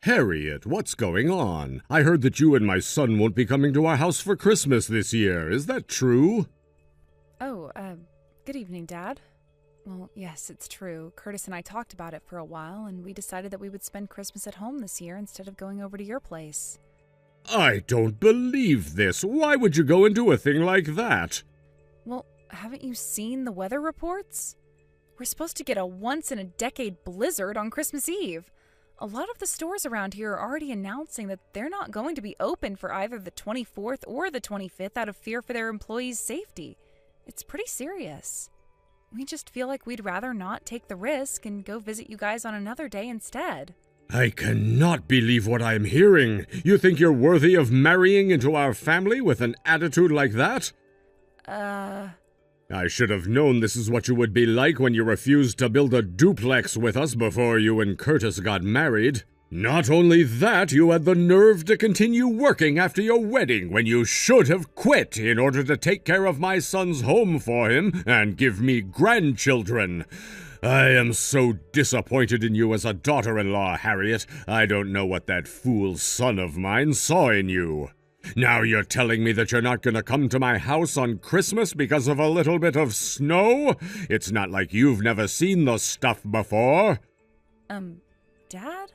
Harriet, what's going on? I heard that you and my son won't be coming to our house for Christmas this year. Is that true? Oh, good evening, Dad. Well, yes, it's true. Curtis and I talked about it for a while, and we decided that we would spend Christmas at home this year instead of going over to your place. I don't believe this. Why would you go and do a thing like that? Well, haven't you seen the weather reports? We're supposed to get a once-in-a-decade blizzard on Christmas Eve. A lot of the stores around here are already announcing that they're not going to be open for either the 24th or the 25th out of fear for their employees' safety. It's pretty serious. We just feel like we'd rather not take the risk and go visit you guys on another day instead. I cannot believe what I'm hearing. You think you're worthy of marrying into our family with an attitude like that? I should have known this is what you would be like when you refused to build a duplex with us before you and Curtis got married. Not only that, you had the nerve to continue working after your wedding when you should have quit in order to take care of my son's home for him and give me grandchildren. I am so disappointed in you as a daughter-in-law, Harriet. I don't know what that fool son of mine saw in you. Now you're telling me that you're not going to come to my house on Christmas because of a little bit of snow? It's not like you've never seen the stuff before. Dad?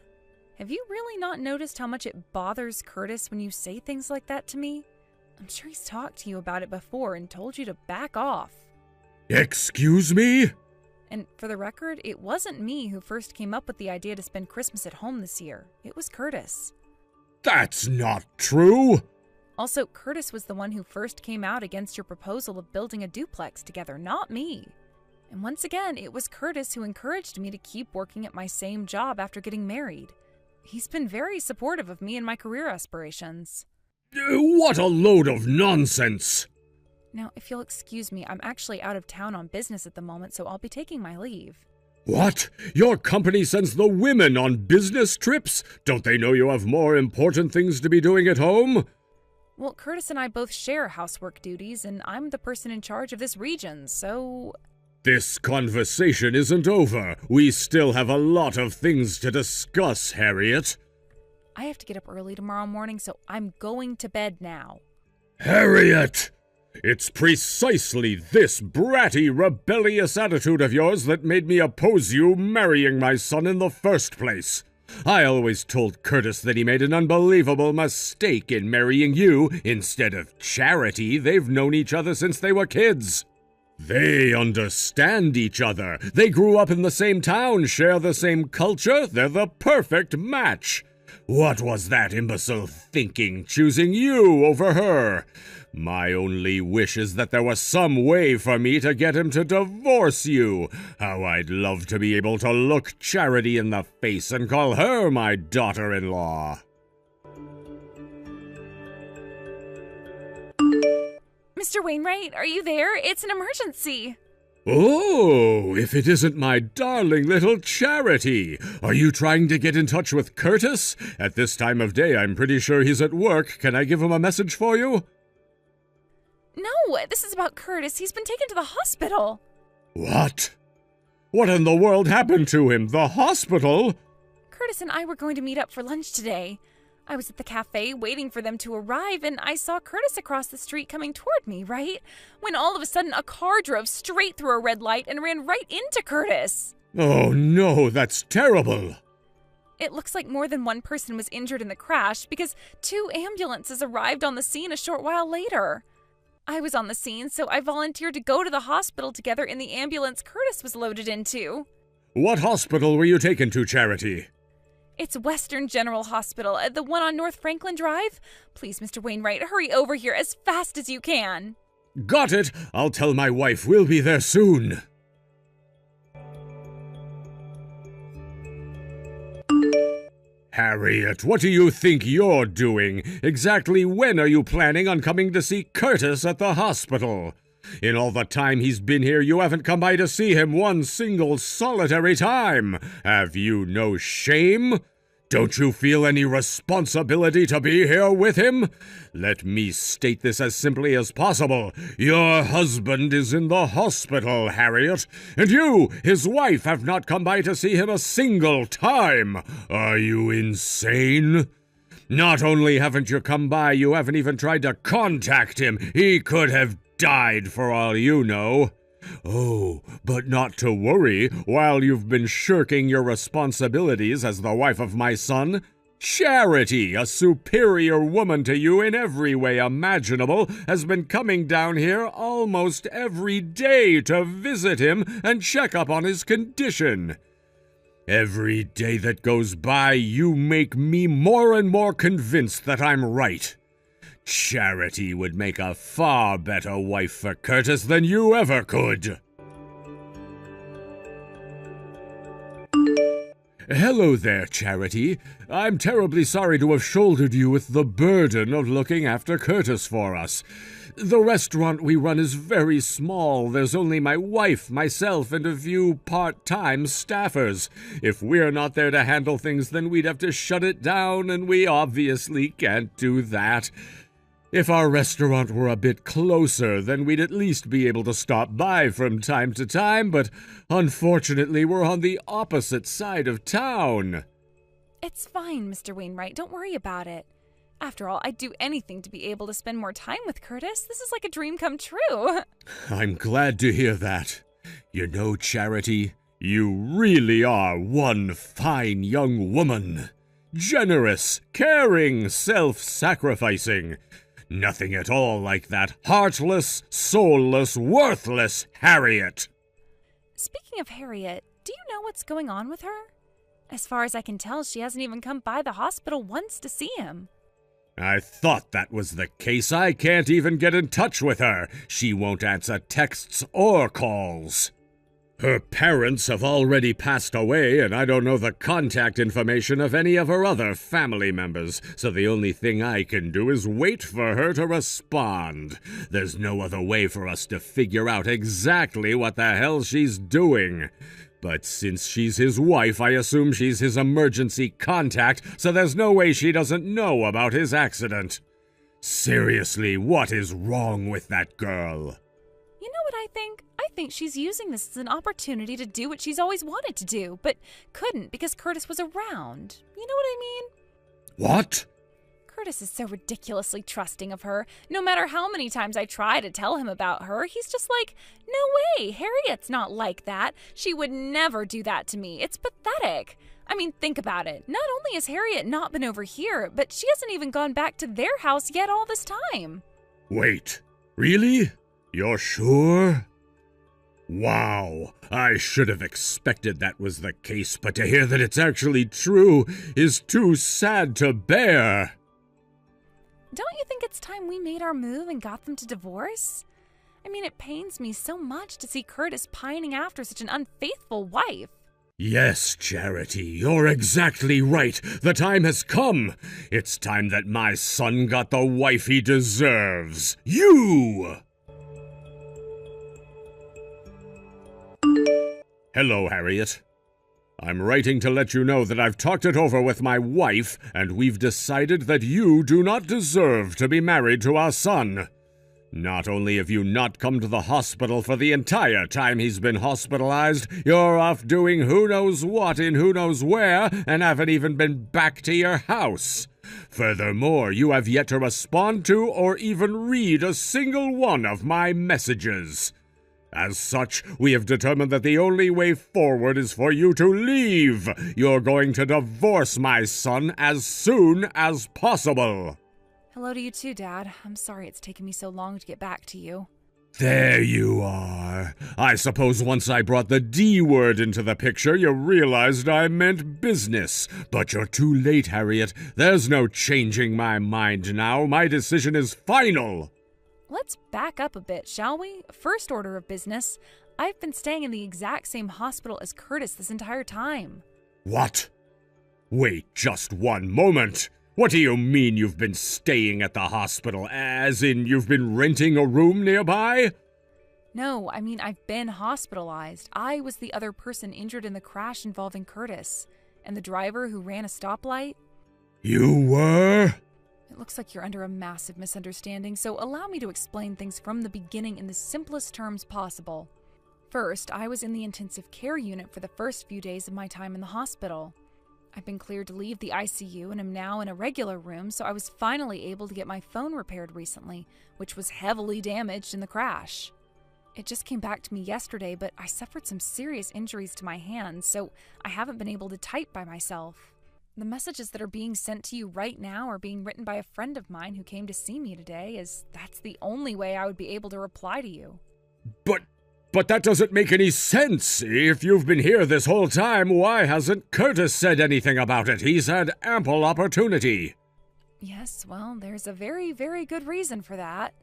Have you really not noticed how much it bothers Curtis when you say things like that to me? I'm sure he's talked to you about it before and told you to back off. Excuse me? And for the record, it wasn't me who first came up with the idea to spend Christmas at home this year. It was Curtis. That's not true! Also, Curtis was the one who first came out against your proposal of building a duplex together, not me. And once again, it was Curtis who encouraged me to keep working at my same job after getting married. He's been very supportive of me and my career aspirations. What a load of nonsense! Now, if you'll excuse me, I'm actually out of town on business at the moment, so I'll be taking my leave. What? Your company sends the women on business trips? Don't they know you have more important things to be doing at home? Well, Curtis and I both share housework duties, and I'm the person in charge of this region, so... This conversation isn't over. We still have a lot of things to discuss, Harriet. I have to get up early tomorrow morning, so I'm going to bed now. Harriet! It's precisely this bratty, rebellious attitude of yours that made me oppose you marrying my son in the first place. I always told Curtis that he made an unbelievable mistake in marrying you instead of Charity. They've known each other since they were kids. They understand each other. They grew up in the same town, share the same culture. They're the perfect match. What was that imbecile thinking, choosing you over her? My only wish is that there was some way for me to get him to divorce you. How I'd love to be able to look Charity in the face and call her my daughter-in-law. Mr. Wainwright, are you there? It's an emergency. Oh, if it isn't my darling little Charity. Are you trying to get in touch with Curtis? At this time of day, I'm pretty sure he's at work. Can I give him a message for you? No, this is about Curtis. He's been taken to the hospital. What? What in the world happened to him? The hospital? Curtis and I were going to meet up for lunch today. I was at the cafe waiting for them to arrive, and I saw Curtis across the street coming toward me, right? When all of a sudden a car drove straight through a red light and ran right into Curtis. Oh no, that's terrible. It looks like more than one person was injured in the crash because 2 ambulances arrived on the scene a short while later. I was on the scene, so I volunteered to go to the hospital together in the ambulance Curtis was loaded into. What hospital were you taken to, Charity? It's Western General Hospital, the one on North Franklin Drive. Please, Mr. Wainwright, hurry over here as fast as you can. Got it. I'll tell my wife we'll be there soon. Harriet, what do you think you're doing? Exactly when are you planning on coming to see Curtis at the hospital? In all the time he's been here, you haven't come by to see him one single solitary time. Have you no shame? Don't you feel any responsibility to be here with him? Let me state this as simply as possible. Your husband is in the hospital, Harriet, and you, his wife, have not come by to see him a single time. Are you insane? Not only haven't you come by, you haven't even tried to contact him. He could have died for all you know. Oh, but not to worry. While you've been shirking your responsibilities as the wife of my son, Charity, a superior woman to you in every way imaginable, has been coming down here almost every day to visit him and check up on his condition. Every day that goes by, you make me more and more convinced that I'm right. Charity would make a far better wife for Curtis than you ever could. Hello there, Charity. I'm terribly sorry to have shouldered you with the burden of looking after Curtis for us. The restaurant we run is very small. There's only my wife, myself, and a few part-time staffers. If we're not there to handle things, then we'd have to shut it down, and we obviously can't do that. If our restaurant were a bit closer, then we'd at least be able to stop by from time to time, but unfortunately we're on the opposite side of town. It's fine, Mr. Wainwright. Don't worry about it. After all, I'd do anything to be able to spend more time with Curtis. This is like a dream come true. I'm glad to hear that. You know, Charity, you really are one fine young woman. Generous, caring, self-sacrificing. Nothing at all like that heartless, soulless, worthless Harriet. Speaking of Harriet, do you know what's going on with her? As far as I can tell, she hasn't even come by the hospital once to see him. I thought that was the case. I can't even get in touch with her. She won't answer texts or calls. Her parents have already passed away, and I don't know the contact information of any of her other family members, so the only thing I can do is wait for her to respond. There's no other way for us to figure out exactly what the hell she's doing. But since she's his wife, I assume she's his emergency contact, so there's no way she doesn't know about his accident. Seriously, what is wrong with that girl? You know what I think? I think she's using this as an opportunity to do what she's always wanted to do, but couldn't because Curtis was around. You know what I mean? What? Curtis is so ridiculously trusting of her. No matter how many times I try to tell him about her, he's just like, no way, Harriet's not like that. She would never do that to me. It's pathetic. I mean, think about it. Not only has Harriet not been over here, but she hasn't even gone back to their house yet all this time. Wait, really? You're sure? Wow, I should have expected that was the case, but to hear that it's actually true is too sad to bear. Don't you think it's time we made our move and got them to divorce? I mean, it pains me so much to see Curtis pining after such an unfaithful wife. Yes, Charity, you're exactly right. The time has come. It's time that my son got the wife he deserves. You! Hello, Harriet. I'm writing to let you know that I've talked it over with my wife, and we've decided that you do not deserve to be married to our son. Not only have you not come to the hospital for the entire time he's been hospitalized, you're off doing who knows what in who knows where, and haven't even been back to your house. Furthermore, you have yet to respond to or even read a single one of my messages. As such, we have determined that the only way forward is for you to leave. You're going to divorce my son as soon as possible. Hello to you too, Dad. I'm sorry it's taken me so long to get back to you. There you are. I suppose once I brought the D word into the picture, you realized I meant business. But you're too late, Harriet. There's no changing my mind now. My decision is final. Let's back up a bit, shall we? First order of business. I've been staying in the exact same hospital as Curtis this entire time. What? Wait just one moment. What do you mean you've been staying at the hospital? As in you've been renting a room nearby? No, I mean I've been hospitalized. I was the other person injured in the crash involving Curtis. and the driver who ran a stoplight. You were? It looks like you're under a massive misunderstanding, so allow me to explain things from the beginning in the simplest terms possible. First, I was in the intensive care unit for the first few days of my time in the hospital. I've been cleared to leave the ICU and am now in a regular room, so I was finally able to get my phone repaired recently, which was heavily damaged in the crash. It just came back to me yesterday, but I suffered some serious injuries to my hands, so I haven't been able to type by myself. The messages that are being sent to you right now are being written by a friend of mine who came to see me today, as that's the only way I would be able to reply to you. But that doesn't make any sense. If you've been here this whole time, why hasn't Curtis said anything about it? He's had ample opportunity. Yes, well, there's a very, very good reason for that.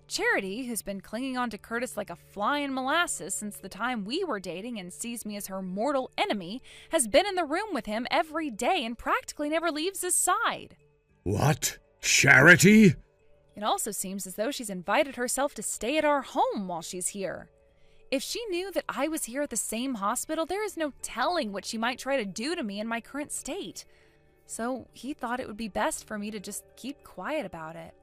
Charity, who's been clinging on to Curtis like a fly in molasses since the time we were dating and sees me as her mortal enemy, has been in the room with him every day and practically never leaves his side. What? Charity? It also seems as though she's invited herself to stay at our home while she's here. If she knew that I was here at the same hospital, there is no telling what she might try to do to me in my current state. So he thought it would be best for me to just keep quiet about it.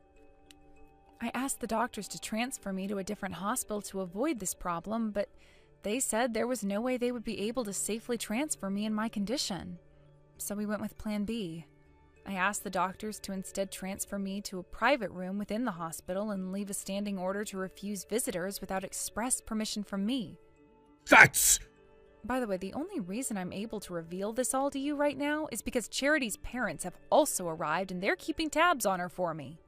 I asked the doctors to transfer me to a different hospital to avoid this problem, but they said there was no way they would be able to safely transfer me in my condition. So we went with Plan B. I asked the doctors to instead transfer me to a private room within the hospital and leave a standing order to refuse visitors without express permission from me. That's... By the way, the only reason I'm able to reveal this all to you right now is because Charity's parents have also arrived and they're keeping tabs on her for me.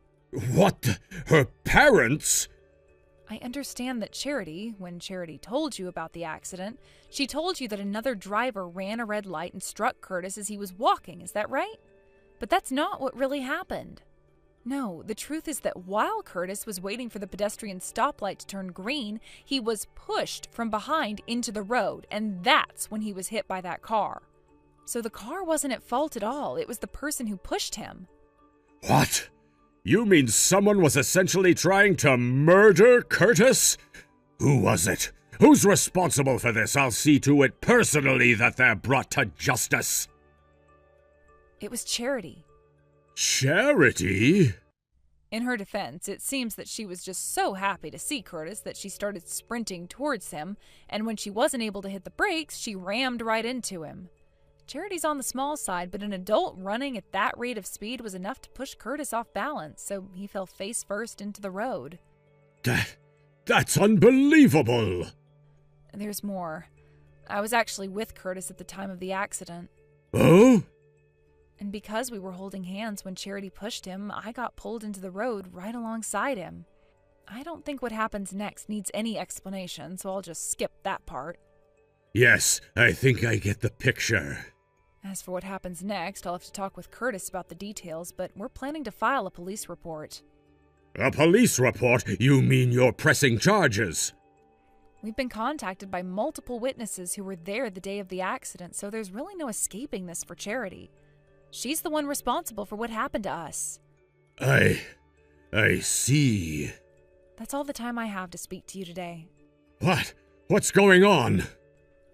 What? Her parents? I understand that Charity, when Charity told you about the accident, she told you that another driver ran a red light and struck Curtis as he was walking, is that right? But that's not what really happened. No, the truth is that while Curtis was waiting for the pedestrian stoplight to turn green, he was pushed from behind into the road, and that's when he was hit by that car. So the car wasn't at fault at all, it was the person who pushed him. What? You mean someone was essentially trying to murder Curtis? Who was it? Who's responsible for this? I'll see to it personally that they're brought to justice. It was Charity. Charity? In her defense, it seems that she was just so happy to see Curtis that she started sprinting towards him, and when she wasn't able to hit the brakes, she rammed right into him. Charity's on the small side, but an adult running at that rate of speed was enough to push Curtis off balance, so he fell face first into the road. That's unbelievable! There's more. I was actually with Curtis at the time of the accident. Oh? And because we were holding hands when Charity pushed him, I got pulled into the road right alongside him. I don't think what happens next needs any explanation, so I'll just skip that part. Yes, I think I get the picture. As for what happens next, I'll have to talk with Curtis about the details, but we're planning to file a police report. A police report? You mean you're pressing charges? We've been contacted by multiple witnesses who were there the day of the accident, so there's really no escaping this for Charity. She's the one responsible for what happened to us. I see. That's all the time I have to speak to you today. What? What's going on?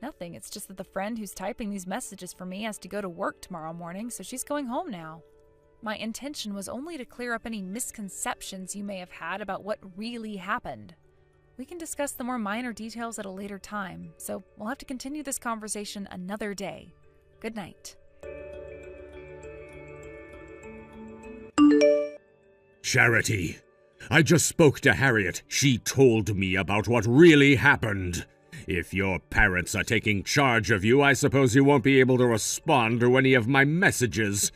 Nothing, it's just that the friend who's typing these messages for me has to go to work tomorrow morning, so she's going home now. My intention was only to clear up any misconceptions you may have had about what really happened. We can discuss the more minor details at a later time, so we'll have to continue this conversation another day. Good night. Charity, I just spoke to Harriet. She told me about what really happened. If your parents are taking charge of you, I suppose you won't be able to respond to any of my messages.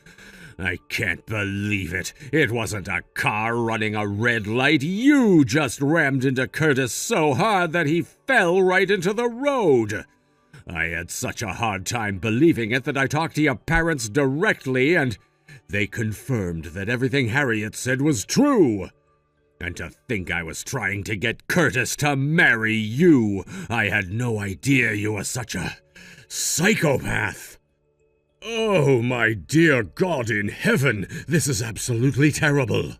I can't believe it. It wasn't a car running a red light. You just rammed into Curtis so hard that he fell right into the road. I had such a hard time believing it that I talked to your parents directly, and they confirmed that everything Harriet said was true. And to think I was trying to get Curtis to marry you. I had no idea you were such a psychopath. Oh, my dear God in heaven, this is absolutely terrible.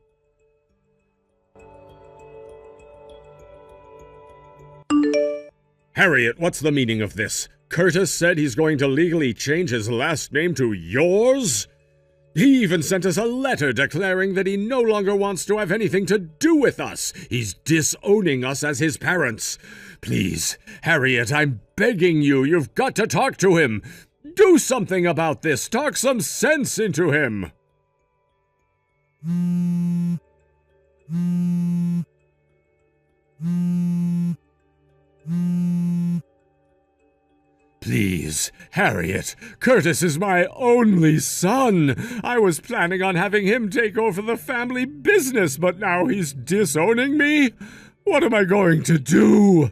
Harriet, what's the meaning of this? Curtis said he's going to legally change his last name to yours? He even sent us a letter declaring that he no longer wants to have anything to do with us. He's disowning us as his parents. Please, Harriet, I'm begging you, you've got to talk to him. Do something about this. Talk some sense into him. Please, Harriet, Curtis is my only son. I was planning on having him take over the family business, but now he's disowning me? What am I going to do?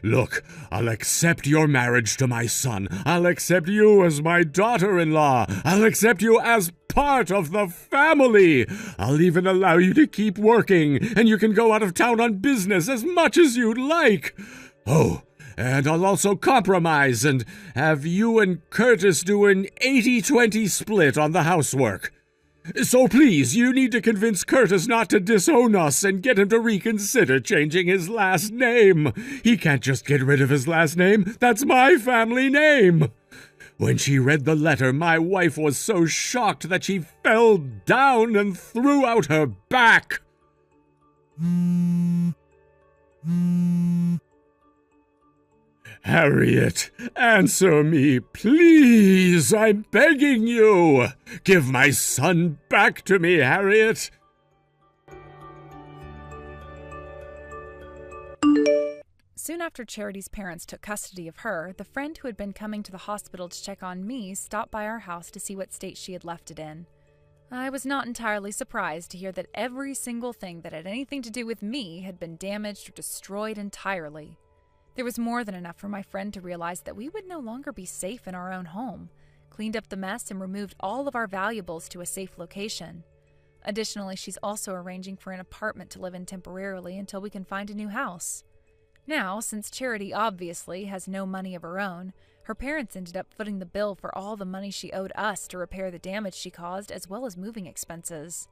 Look, I'll accept your marriage to my son. I'll accept you as my daughter-in-law. I'll accept you as part of the family. I'll even allow you to keep working, and you can go out of town on business as much as you'd like. Oh, and I'll also compromise and have you and Curtis do an 80-20 split on the housework. So please, you need to convince Curtis not to disown us and get him to reconsider changing his last name. He can't just get rid of his last name. That's my family name. When she read the letter, my wife was so shocked that she fell down and threw out her back. Harriet, answer me, please. I'm begging you. Give my son back to me, Harriet. Soon after Charity's parents took custody of her, the friend who had been coming to the hospital to check on me stopped by our house to see what state she had left it in. I was not entirely surprised to hear that every single thing that had anything to do with me had been damaged or destroyed entirely. There was more than enough for my friend to realize that we would no longer be safe in our own home, cleaned up the mess, and removed all of our valuables to a safe location. Additionally, she's also arranging for an apartment to live in temporarily until we can find a new house. Now, since Charity obviously has no money of her own, her parents ended up footing the bill for all the money she owed us to repair the damage she caused, as well as moving expenses.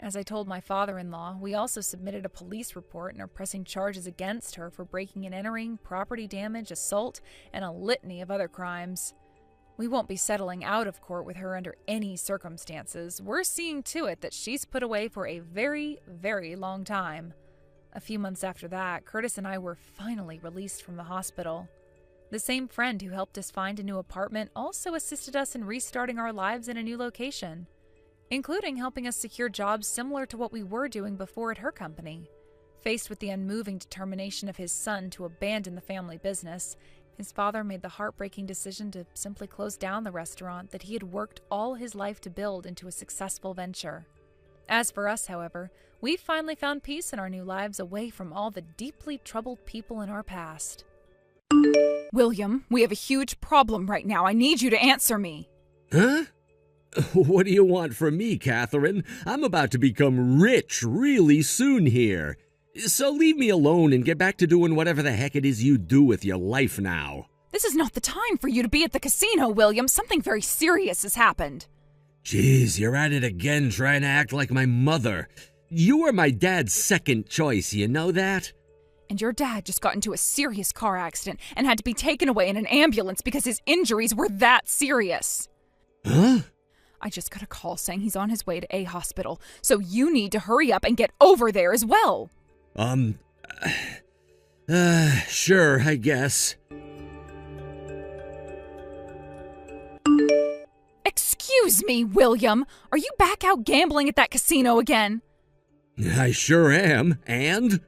As I told my father-in-law, we also submitted a police report and are pressing charges against her for breaking and entering, property damage, assault, and a litany of other crimes. We won't be settling out of court with her under any circumstances. We're seeing to it that she's put away for a very, very long time. A few months after that, Curtis and I were finally released from the hospital. The same friend who helped us find a new apartment also assisted us in restarting our lives in a new location, including helping us secure jobs similar to what we were doing before at her company. Faced with the unmoving determination of his son to abandon the family business, his father made the heartbreaking decision to simply close down the restaurant that he had worked all his life to build into a successful venture. As for us, however, we finally found peace in our new lives away from all the deeply troubled people in our past. William, we have a huge problem right now. I need you to answer me. Huh? What do you want from me, Catherine? I'm about to become rich really soon here. So leave me alone and get back to doing whatever the heck it is you do with your life now. This is not the time for you to be at the casino, William. Something very serious has happened. Jeez, you're at it again trying to act like my mother. You were my dad's second choice, you know that? And your dad just got into a serious car accident and had to be taken away in an ambulance because his injuries were that serious. Huh? I just got a call saying he's on his way to a hospital, so you need to hurry up and get over there as well. Sure, I guess. Excuse me, William. Are you back out gambling at that casino again? I sure am, and?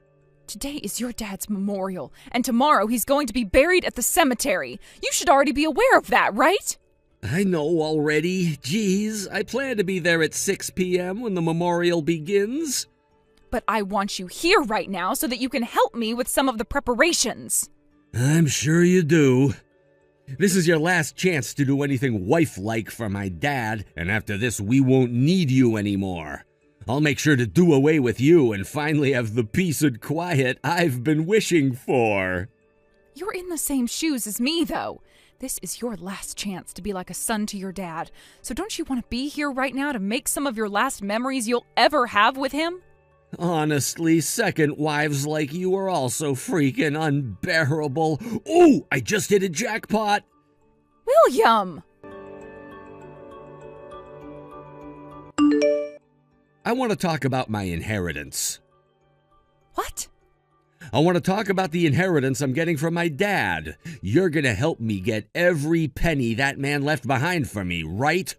Today is your dad's memorial, and tomorrow he's going to be buried at the cemetery. You should already be aware of that, right? I know already. Jeez, I plan to be there at 6 p.m. when the memorial begins. But I want you here right now so that you can help me with some of the preparations. I'm sure you do. This is your last chance to do anything wife-like for my dad, and after this we won't need you anymore. I'll make sure to do away with you and finally have the peace and quiet I've been wishing for. You're in the same shoes as me, though. This is your last chance to be like a son to your dad. So don't you want to be here right now to make some of your last memories you'll ever have with him? Honestly, second wives like you are also freaking unbearable. Ooh, I just hit a jackpot. William! I want to talk about my inheritance. What? I want to talk about the inheritance I'm getting from my dad. You're going to help me get every penny that man left behind for me, right?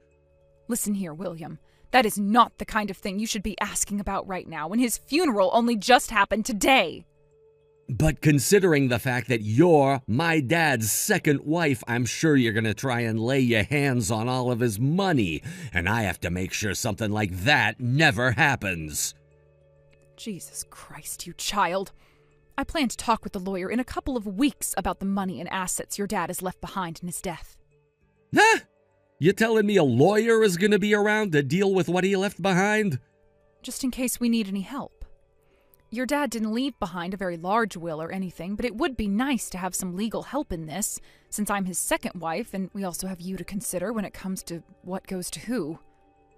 Listen here, William. That is not the kind of thing you should be asking about right now when his funeral only just happened today. But considering the fact that you're my dad's second wife, I'm sure you're going to try and lay your hands on all of his money, and I have to make sure something like that never happens. Jesus Christ, you child. I plan to talk with the lawyer in a couple of weeks about the money and assets your dad has left behind in his death. Huh? You telling me a lawyer is going to be around to deal with what he left behind? Just in case we need any help. Your dad didn't leave behind a very large will or anything, but it would be nice to have some legal help in this, since I'm his second wife and we also have you to consider when it comes to what goes to who.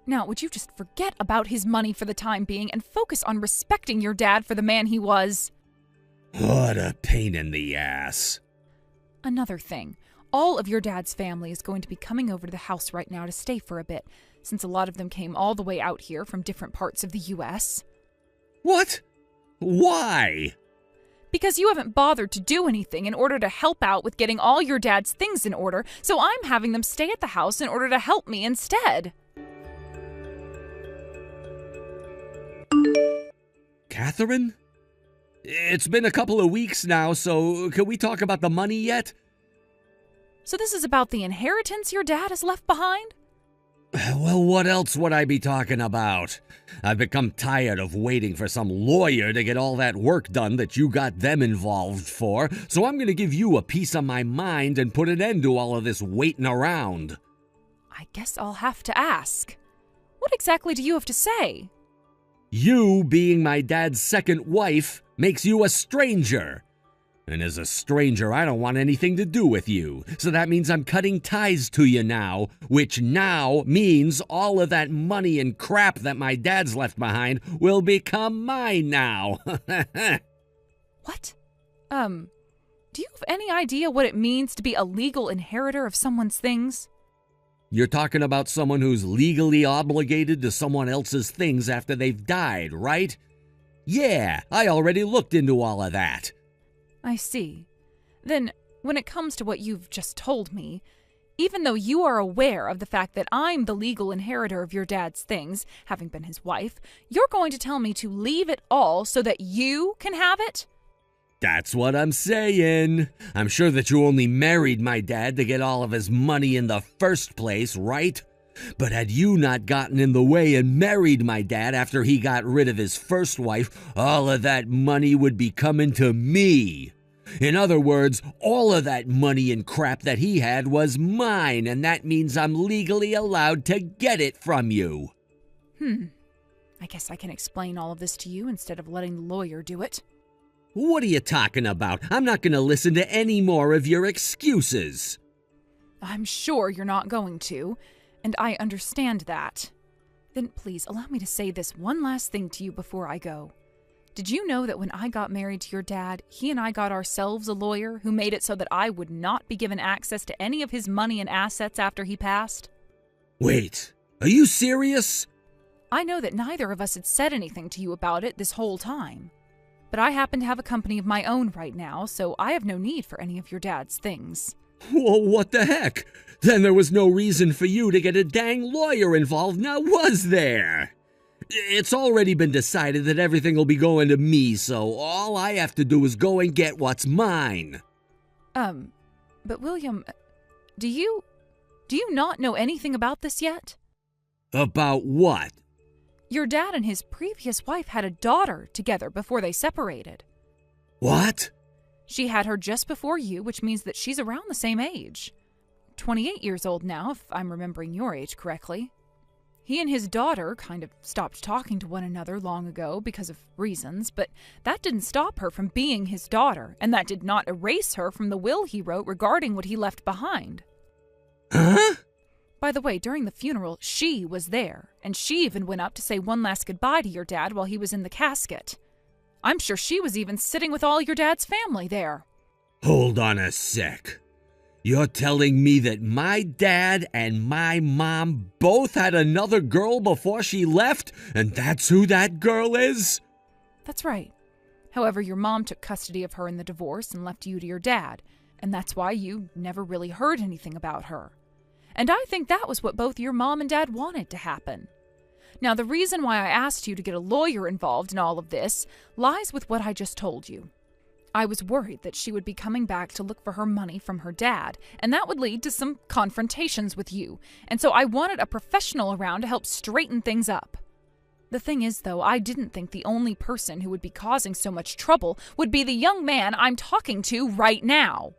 Now, would you just forget about his money for the time being and focus on respecting your dad for the man he was? What a pain in the ass. Another thing, all of your dad's family is going to be coming over to the house right now to stay for a bit, since a lot of them came all the way out here from different parts of the U.S. What? Why? Because you haven't bothered to do anything in order to help out with getting all your dad's things in order, so I'm having them stay at the house in order to help me instead. Catherine? It's been a couple of weeks now, so can we talk about the money yet? So this is about the inheritance your dad has left behind? Well, what else would I be talking about? I've become tired of waiting for some lawyer to get all that work done that you got them involved for, so I'm going to give you a piece of my mind and put an end to all of this waiting around. I guess I'll have to ask. What exactly do you have to say? You, being my dad's second wife, makes you a stranger. And as a stranger, I don't want anything to do with you. So that means I'm cutting ties to you now, which now means all of that money and crap that my dad's left behind will become mine now. What? Do you have any idea what it means to be a legal inheritor of someone's things? You're talking about someone who's legally obligated to someone else's things after they've died, right? Yeah, I already looked into all of that. I see. Then, when it comes to what you've just told me, even though you are aware of the fact that I'm the legal inheritor of your dad's things, having been his wife, you're going to tell me to leave it all so that you can have it? That's what I'm saying. I'm sure that you only married my dad to get all of his money in the first place, right? But had you not gotten in the way and married my dad after he got rid of his first wife, all of that money would be coming to me. In other words, all of that money and crap that he had was mine, and that means I'm legally allowed to get it from you. I guess I can explain all of this to you instead of letting the lawyer do it. What are you talking about? I'm not going to listen to any more of your excuses. I'm sure you're not going to, and I understand that. Then please allow me to say this one last thing to you before I go. Did you know that when I got married to your dad, he and I got ourselves a lawyer who made it so that I would not be given access to any of his money and assets after he passed? Wait, are you serious? I know that neither of us had said anything to you about it this whole time. But I happen to have a company of my own right now, so I have no need for any of your dad's things. Well, what the heck? Then there was no reason for you to get a dang lawyer involved, now was there? It's already been decided that everything will be going to me, so all I have to do is go and get what's mine. But William, do you not know anything about this yet? About what? Your dad and his previous wife had a daughter together before they separated. What? She had her just before you, which means that she's around the same age. 28 years old now, if I'm remembering your age correctly. He and his daughter kind of stopped talking to one another long ago because of reasons, but that didn't stop her from being his daughter, and that did not erase her from the will he wrote regarding what he left behind. Huh? By the way, during the funeral, she was there, and she even went up to say one last goodbye to your dad while he was in the casket. I'm sure she was even sitting with all your dad's family there. Hold on a sec. You're telling me that my dad and my mom both had another girl before she left, and that's who that girl is? That's right. However, your mom took custody of her in the divorce and left you to your dad, and that's why you never really heard anything about her. And I think that was what both your mom and dad wanted to happen. Now, the reason why I asked you to get a lawyer involved in all of this lies with what I just told you. I was worried that she would be coming back to look for her money from her dad, and that would lead to some confrontations with you, and so I wanted a professional around to help straighten things up. The thing is, though, I didn't think the only person who would be causing so much trouble would be the young man I'm talking to right now.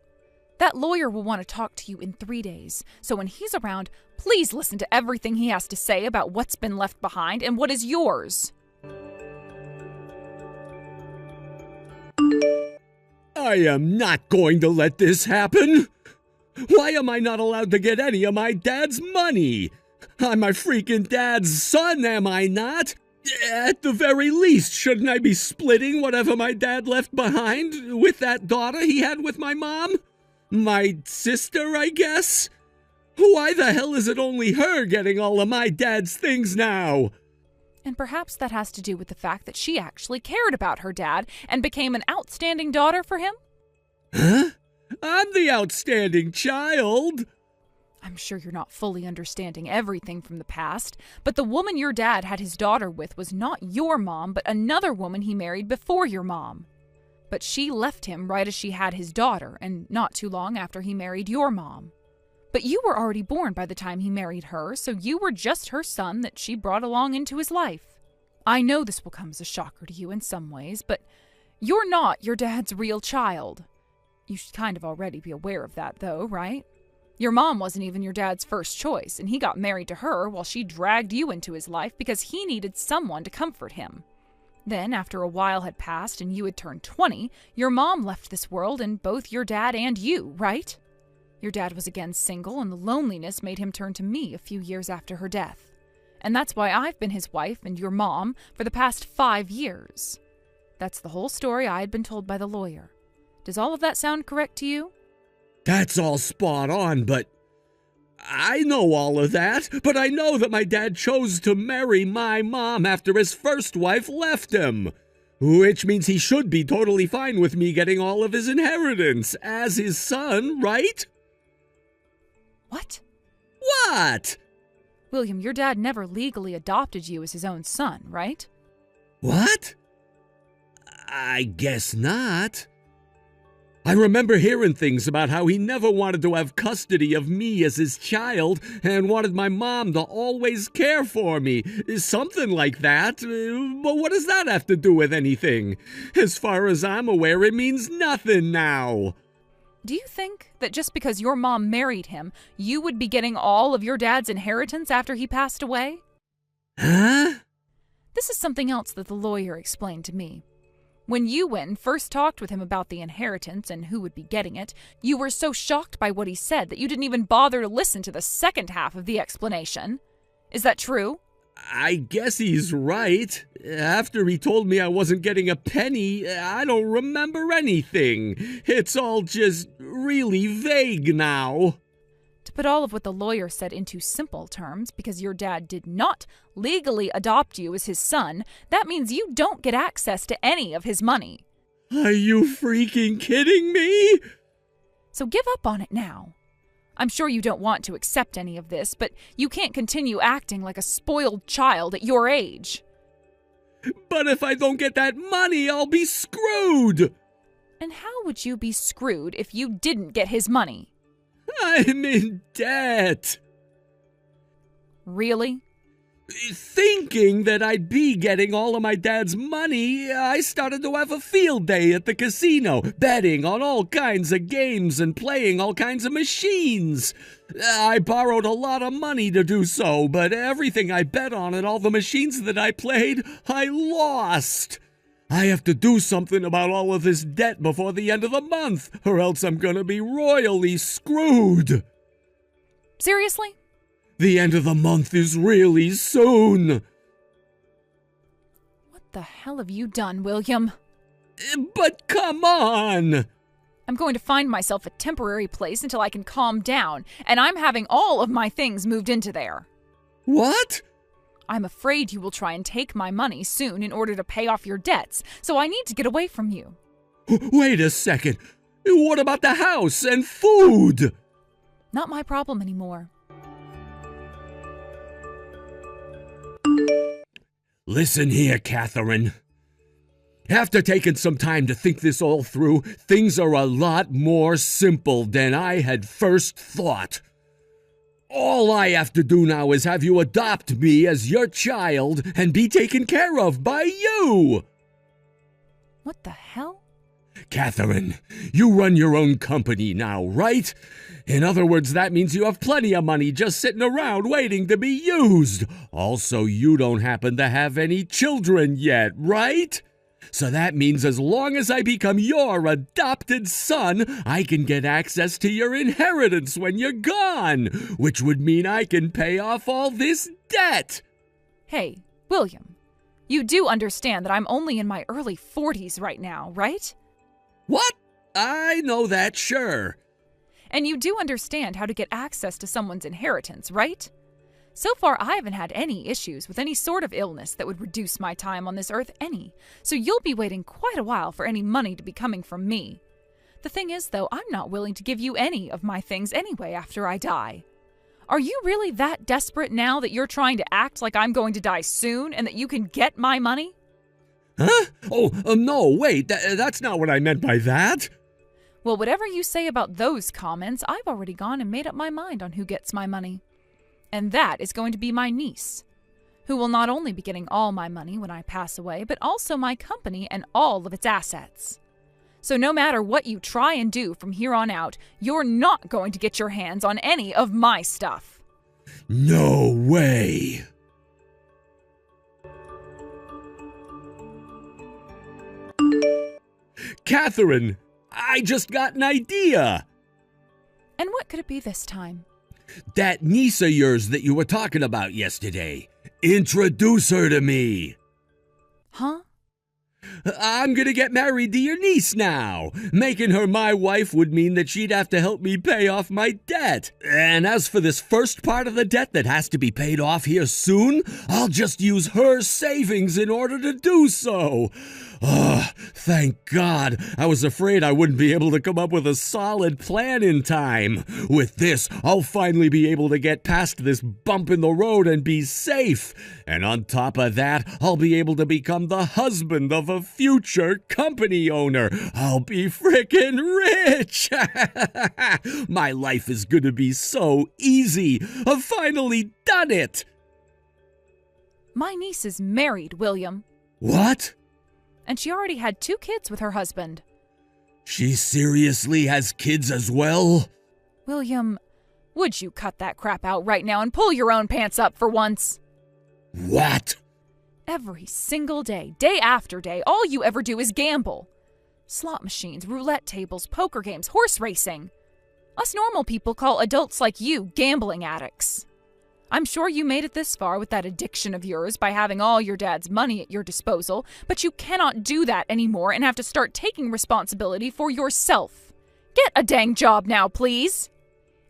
That lawyer will want to talk to you in 3 days, so when he's around, please listen to everything he has to say about what's been left behind and what is yours. I am not going to let this happen. Why am I not allowed to get any of my dad's money? I'm my freaking dad's son, am I not? At the very least, shouldn't I be splitting whatever my dad left behind with that daughter he had with my mom? My sister, I guess? Why the hell is it only her getting all of my dad's things now? And perhaps that has to do with the fact that she actually cared about her dad and became an outstanding daughter for him? Huh? I'm the outstanding child. I'm sure you're not fully understanding everything from the past, but the woman your dad had his daughter with was not your mom, but another woman he married before your mom. But she left him right as she had his daughter, and not too long after he married your mom. But you were already born by the time he married her, so you were just her son that she brought along into his life. I know this will come as a shocker to you in some ways, but you're not your dad's real child. You should kind of already be aware of that, though, right? Your mom wasn't even your dad's first choice, and he got married to her while she dragged you into his life because he needed someone to comfort him. Then, after a while had passed and you had turned 20, your mom left this world and both your dad and you, right? Your dad was again single, and the loneliness made him turn to me a few years after her death. And that's why I've been his wife and your mom for the past 5 years. That's the whole story I had been told by the lawyer. Does all of that sound correct to you? That's all spot on, but I know all of that. But I know that my dad chose to marry my mom after his first wife left him. Which means he should be totally fine with me getting all of his inheritance as his son, right? What? What? William, your dad never legally adopted you as his own son, right? What? I guess not. I remember hearing things about how he never wanted to have custody of me as his child and wanted my mom to always care for me. Something like that. But what does that have to do with anything? As far as I'm aware, it means nothing now. Do you think that just because your mom married him, you would be getting all of your dad's inheritance after he passed away? Huh? This is something else that the lawyer explained to me. When you went and first talked with him about the inheritance and who would be getting it, you were so shocked by what he said that you didn't even bother to listen to the second half of the explanation. Is that true? I guess he's right. After he told me I wasn't getting a penny, I don't remember anything. It's all just really vague now. To put all of what the lawyer said into simple terms, because your dad did not legally adopt you as his son, that means you don't get access to any of his money. Are you freaking kidding me? So give up on it now. I'm sure you don't want to accept any of this, but you can't continue acting like a spoiled child at your age. But if I don't get that money, I'll be screwed. And how would you be screwed if you didn't get his money? I'm in debt. Really? Thinking that I'd be getting all of my dad's money, I started to have a field day at the casino, betting on all kinds of games and playing all kinds of machines. I borrowed a lot of money to do so, but everything I bet on and all the machines that I played, I lost. I have to do something about all of this debt before the end of the month, or else I'm gonna be royally screwed. Seriously? The end of the month is really soon. What the hell have you done, William? But come on! I'm going to find myself a temporary place until I can calm down, and I'm having all of my things moved into there. What? I'm afraid you will try and take my money soon in order to pay off your debts, so I need to get away from you. Wait a second. What about the house and food? Not my problem anymore. Listen here, Catherine. After taking some time to think this all through, things are a lot more simple than I had first thought. All I have to do now is have you adopt me as your child and be taken care of by you. What the hell? Catherine, you run your own company now, right? In other words, that means you have plenty of money just sitting around waiting to be used. Also, you don't happen to have any children yet, right? So that means as long as I become your adopted son, I can get access to your inheritance when you're gone, which would mean I can pay off all this debt. Hey, William, you do understand that I'm only in my early 40s right now, right? What? I know that, sure. And you do understand how to get access to someone's inheritance, right? So far, I haven't had any issues with any sort of illness that would reduce my time on this earth any, so you'll be waiting quite a while for any money to be coming from me. The thing is, though, I'm not willing to give you any of my things anyway after I die. Are you really that desperate now that you're trying to act like I'm going to die soon and that you can get my money? Huh? No, wait, that's not what I meant by that. Well, whatever you say about those comments, I've already gone and made up my mind on who gets my money. And that is going to be my niece, who will not only be getting all my money when I pass away, but also my company and all of its assets. So no matter what you try and do from here on out, you're not going to get your hands on any of my stuff. No way. Catherine, I just got an idea. And what could it be this time? That niece of yours that you were talking about yesterday. Introduce her to me. Huh? I'm gonna get married to your niece now. Making her my wife would mean that she'd have to help me pay off my debt. And as for this first part of the debt that has to be paid off here soon, I'll just use her savings in order to do so. Oh, thank God. I was afraid I wouldn't be able to come up with a solid plan in time. With this, I'll finally be able to get past this bump in the road and be safe. And on top of that, I'll be able to become the husband of a future company owner. I'll be frickin' rich. My life is gonna be so easy. I've finally done it. My niece is married, William. What? And she already had 2 kids with her husband. She seriously has kids as well? William, would you cut that crap out right now and pull your own pants up for once? What? Every single day, day after day, all you ever do is gamble. Slot machines, roulette tables, poker games, horse racing. Us normal people call adults like you gambling addicts. I'm sure you made it this far with that addiction of yours by having all your dad's money at your disposal, but you cannot do that anymore and have to start taking responsibility for yourself. Get a dang job now, please.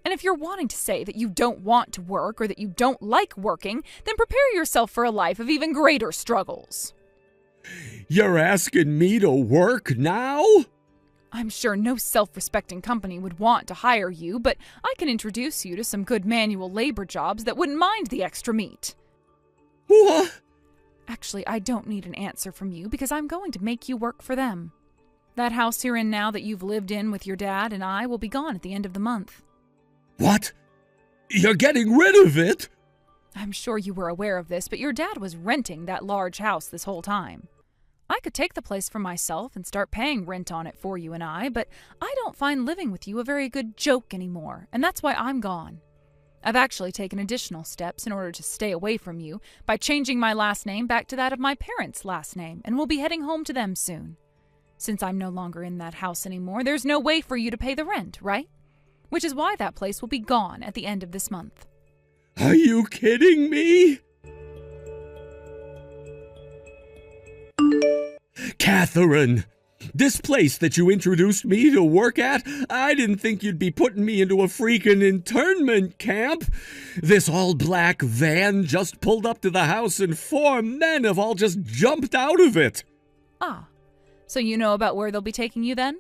And if you're wanting to say that you don't want to work or that you don't like working, then prepare yourself for a life of even greater struggles. You're asking me to work now? I'm sure no self-respecting company would want to hire you, but I can introduce you to some good manual labor jobs that wouldn't mind the extra meat. What? Actually, I don't need an answer from you because I'm going to make you work for them. That house you're in now that you've lived in with your dad and I will be gone at the end of the month. What? You're getting rid of it? I'm sure you were aware of this, but your dad was renting that large house this whole time. I could take the place for myself and start paying rent on it for you and I, but I don't find living with you a very good joke anymore, and that's why I'm gone. I've actually taken additional steps in order to stay away from you by changing my last name back to that of my parents' last name, and will be heading home to them soon. Since I'm no longer in that house anymore, there's no way for you to pay the rent, right? Which is why that place will be gone at the end of this month. Are you kidding me? Catherine, This place that you introduced me to work at, I didn't think you'd be putting me into a freaking internment camp. This all-black van just pulled up to the house and 4 men have all just jumped out of it. Ah, so you know about where they'll be taking you then?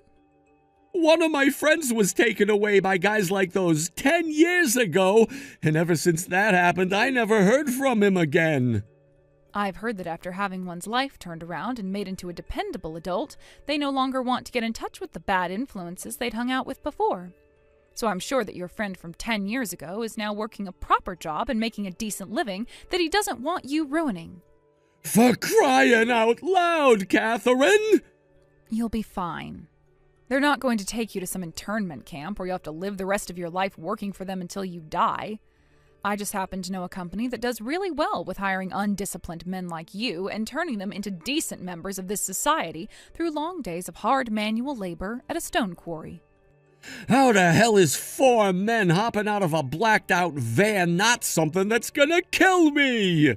One of my friends was taken away by guys like those 10 years ago, and ever since that happened, I never heard from him again. I've heard that after having one's life turned around and made into a dependable adult, they no longer want to get in touch with the bad influences they'd hung out with before. So I'm sure that your friend from 10 years ago is now working a proper job and making a decent living that he doesn't want you ruining. For crying out loud, Catherine! You'll be fine. They're not going to take you to some internment camp where you'll have to live the rest of your life working for them until you die. I just happen to know a company that does really well with hiring undisciplined men like you and turning them into decent members of this society through long days of hard manual labor at a stone quarry. How the hell is 4 men hopping out of a blacked-out van not something that's gonna kill me?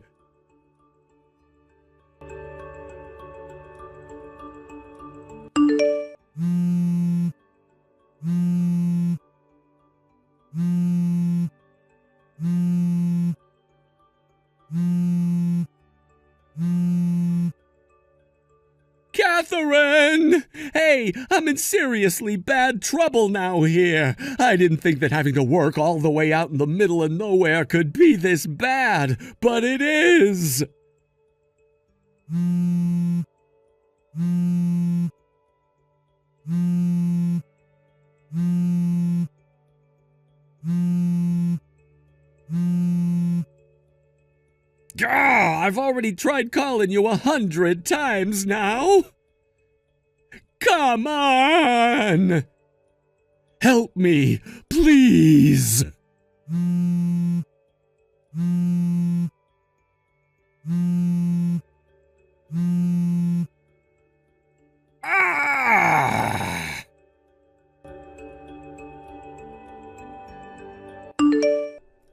Catherine! Hey, I'm in seriously bad trouble now here. I didn't think that having to work all the way out in the middle of nowhere could be this bad, but it is. I've already tried calling you 100 times now. Come on! Help me, please! Ah!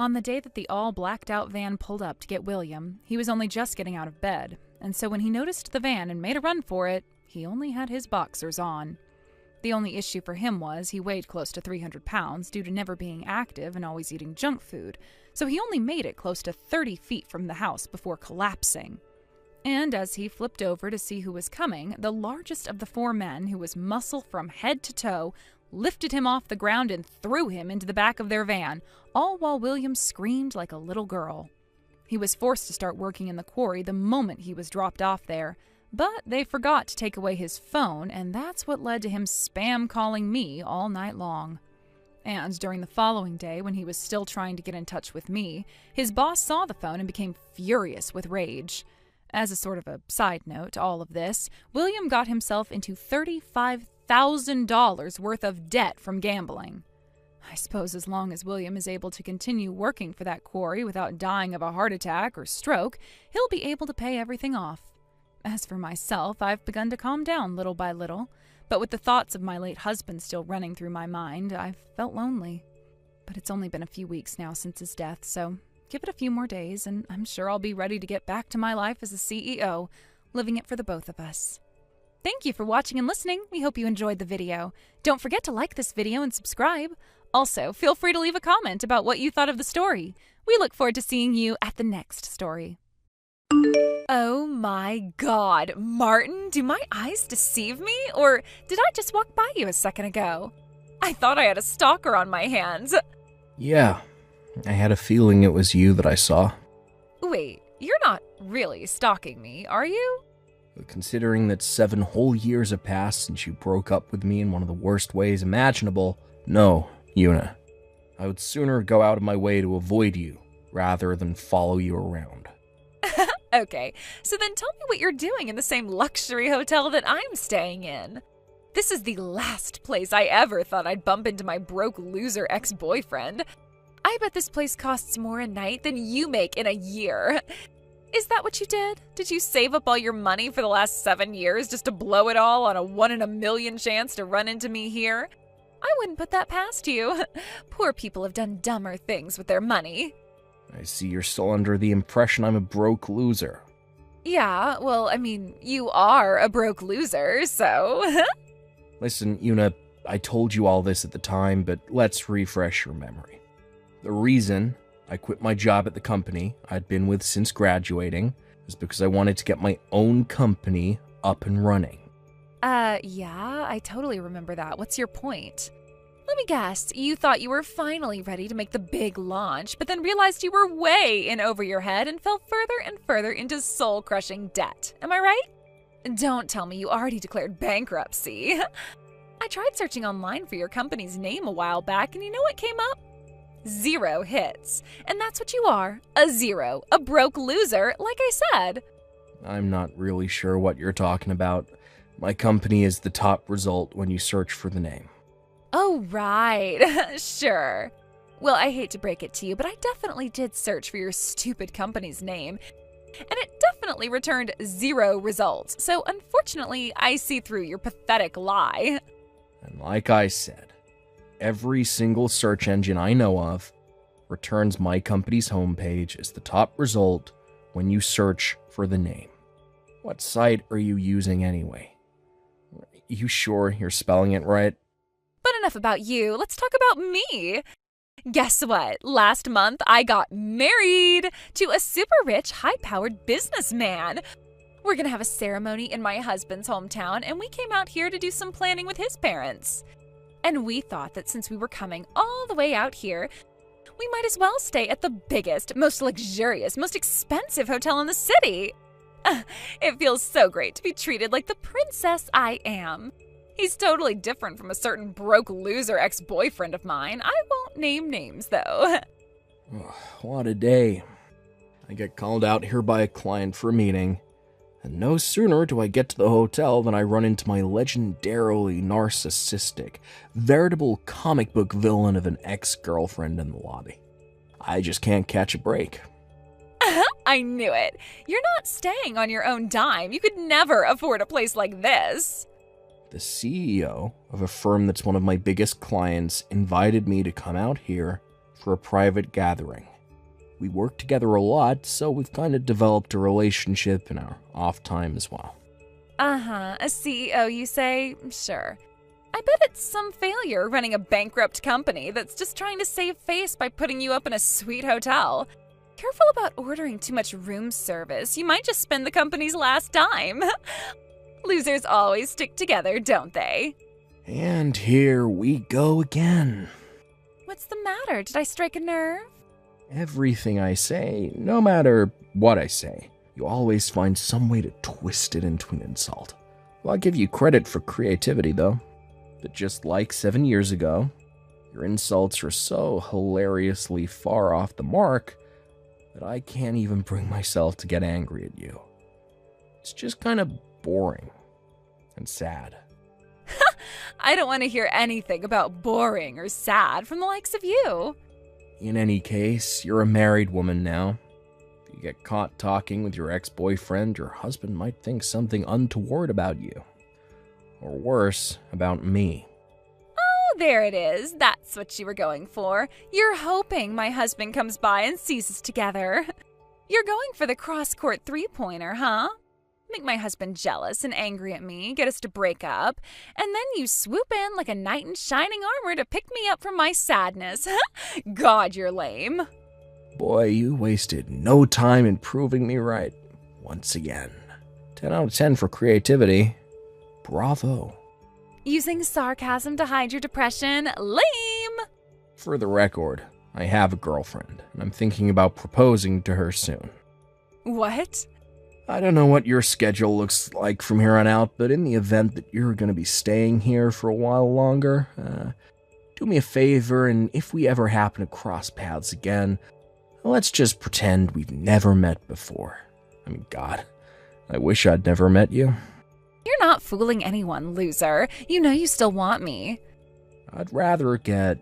On the day that the all-blacked-out van pulled up to get William, he was only just getting out of bed, and so when he noticed the van and made a run for it, he only had his boxers on. The only issue for him was he weighed close to 300 pounds due to never being active and always eating junk food, so he only made it close to 30 feet from the house before collapsing. And as he flipped over to see who was coming, the largest of the 4 men, who was muscle from head to toe, lifted him off the ground and threw him into the back of their van, all while William screamed like a little girl. He was forced to start working in the quarry the moment he was dropped off there, but they forgot to take away his phone, and that's what led to him spam calling me all night long. And during the following day, when he was still trying to get in touch with me, his boss saw the phone and became furious with rage. As a sort of a side note to all of this, William got himself into $35,000 worth of debt from gambling. I suppose as long as William is able to continue working for that quarry without dying of a heart attack or stroke, he'll be able to pay everything off. As for myself, I've begun to calm down little by little, but with the thoughts of my late husband still running through my mind, I've felt lonely. But it's only been a few weeks now since his death, so give it a few more days, and I'm sure I'll be ready to get back to my life as a CEO, living it for the both of us. Thank you for watching and listening. We hope you enjoyed the video. Don't forget to like this video and subscribe. Also, feel free to leave a comment about what you thought of the story. We look forward to seeing you at the next story. Oh my God, Martin, do my eyes deceive me? Or did I just walk by you a second ago? I thought I had a stalker on my hands. Yeah, I had a feeling it was you that I saw. Wait, you're not really stalking me, are you? Considering that 7 whole years have passed since you broke up with me in one of the worst ways imaginable, no, Una. I would sooner go out of my way to avoid you, rather than follow you around. Okay, so then tell me what you're doing in the same luxury hotel that I'm staying in. This is the last place I ever thought I'd bump into my broke loser ex-boyfriend. I bet this place costs more a night than you make in a year. Is that what you did? Did you save up all your money for the last 7 years just to blow it all on a 1 in a million chance to run into me here? I wouldn't put that past you. Poor people have done dumber things with their money. I see you're still under the impression I'm a broke loser. Yeah, well, I mean, you are a broke loser, so. Listen, Una, I told you all this at the time, but let's refresh your memory. The reason I quit my job at the company I'd been with since graduating is because I wanted to get my own company up and running. Yeah, I totally remember that. What's your point? Let me guess, you thought you were finally ready to make the big launch, but then realized you were way in over your head and fell further and further into soul-crushing debt. Am I right? Don't tell me you already declared bankruptcy. I tried searching online for your company's name a while back, and you know what came up? 0 hits. And that's what you are, a zero, a broke loser, like I said. I'm not really sure what you're talking about. My company is the top result when you search for the name. Oh, right. Sure. Well, I hate to break it to you, but I definitely did search for your stupid company's name, and it definitely returned 0 results. So, unfortunately, I see through your pathetic lie. And like I said, every single search engine I know of returns my company's homepage as the top result when you search for the name. What site are you using anyway? You sure you're spelling it right? But enough about you. Let's talk about me. Guess what? Last month, I got married to a super rich, high-powered businessman. We're gonna have a ceremony in my husband's hometown, and we came out here to do some planning with his parents. And we thought that since we were coming all the way out here, we might as well stay at the biggest, most luxurious, most expensive hotel in the city. It feels so great to be treated like the princess I am. He's totally different from a certain broke loser ex-boyfriend of mine. I won't name names, though. What a day. I get called out here by a client for a meeting, and no sooner do I get to the hotel than I run into my legendarily narcissistic, veritable comic book villain of an ex-girlfriend in the lobby. I just can't catch a break. I knew it. You're not staying on your own dime. You could never afford a place like this. The CEO of a firm that's one of my biggest clients invited me to come out here for a private gathering. We work together a lot, so we've kind of developed a relationship in our off time as well. A CEO, you say? Sure. I bet it's some failure running a bankrupt company that's just trying to save face by putting you up in a sweet hotel. Careful about ordering too much room service. You might just spend the company's last dime. Losers always stick together, don't they? And here we go again. What's the matter? Did I strike a nerve? Everything I say, no matter what I say, you always find some way to twist it into an insult. Well, I'll give you credit for creativity, though. But just like 7 years ago, your insults are so hilariously far off the mark that I can't even bring myself to get angry at you. It's just kind of boring and sad. I don't want to hear anything about boring or sad from the likes of you. In any case, you're a married woman now. If you get caught talking with your ex-boyfriend, your husband might think something untoward about you. Or worse, about me. Oh, there it is. That's what you were going for. You're hoping my husband comes by and sees us together. You're going for the cross-court three-pointer, huh? Make my husband jealous and angry at me, get us to break up, and then you swoop in like a knight in shining armor to pick me up from my sadness. God, you're lame. Boy, you wasted no time in proving me right. Once again. 10 out of 10 for creativity. Bravo. Using sarcasm to hide your depression? Lame! For the record, I have a girlfriend, and I'm thinking about proposing to her soon. What? I don't know what your schedule looks like from here on out, but in the event that you're going to be staying here for a while longer, do me a favor, and if we ever happen to cross paths again, let's just pretend we've never met before. I mean, God, I wish I'd never met you. You're not fooling anyone, loser. You know you still want me. I'd rather get,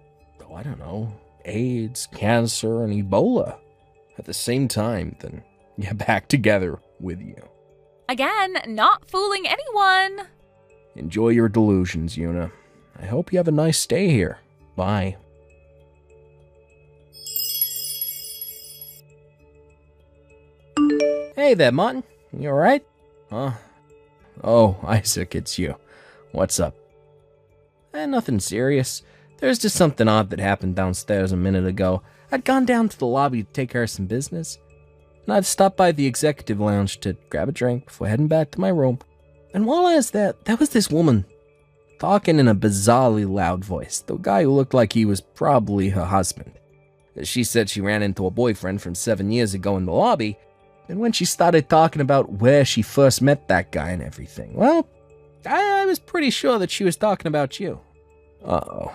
I don't know, AIDS, cancer, and Ebola at the same time than get back together with you. Again, not fooling anyone. Enjoy your delusions, Una. I hope you have a nice stay here. Bye. Hey there, Martin. You alright? Huh? Oh, Isaac, it's you. What's up? Nothing serious. There's just something odd that happened downstairs a minute ago. I'd gone down to the lobby to take care of some business, and I'd stopped by the executive lounge to grab a drink before heading back to my room. And while I was there was this woman, talking in a bizarrely loud voice, the guy who looked like he was probably her husband. She said she ran into a boyfriend from 7 years ago in the lobby, and when she started talking about where she first met that guy and everything, well, I was pretty sure that she was talking about you. Uh-oh.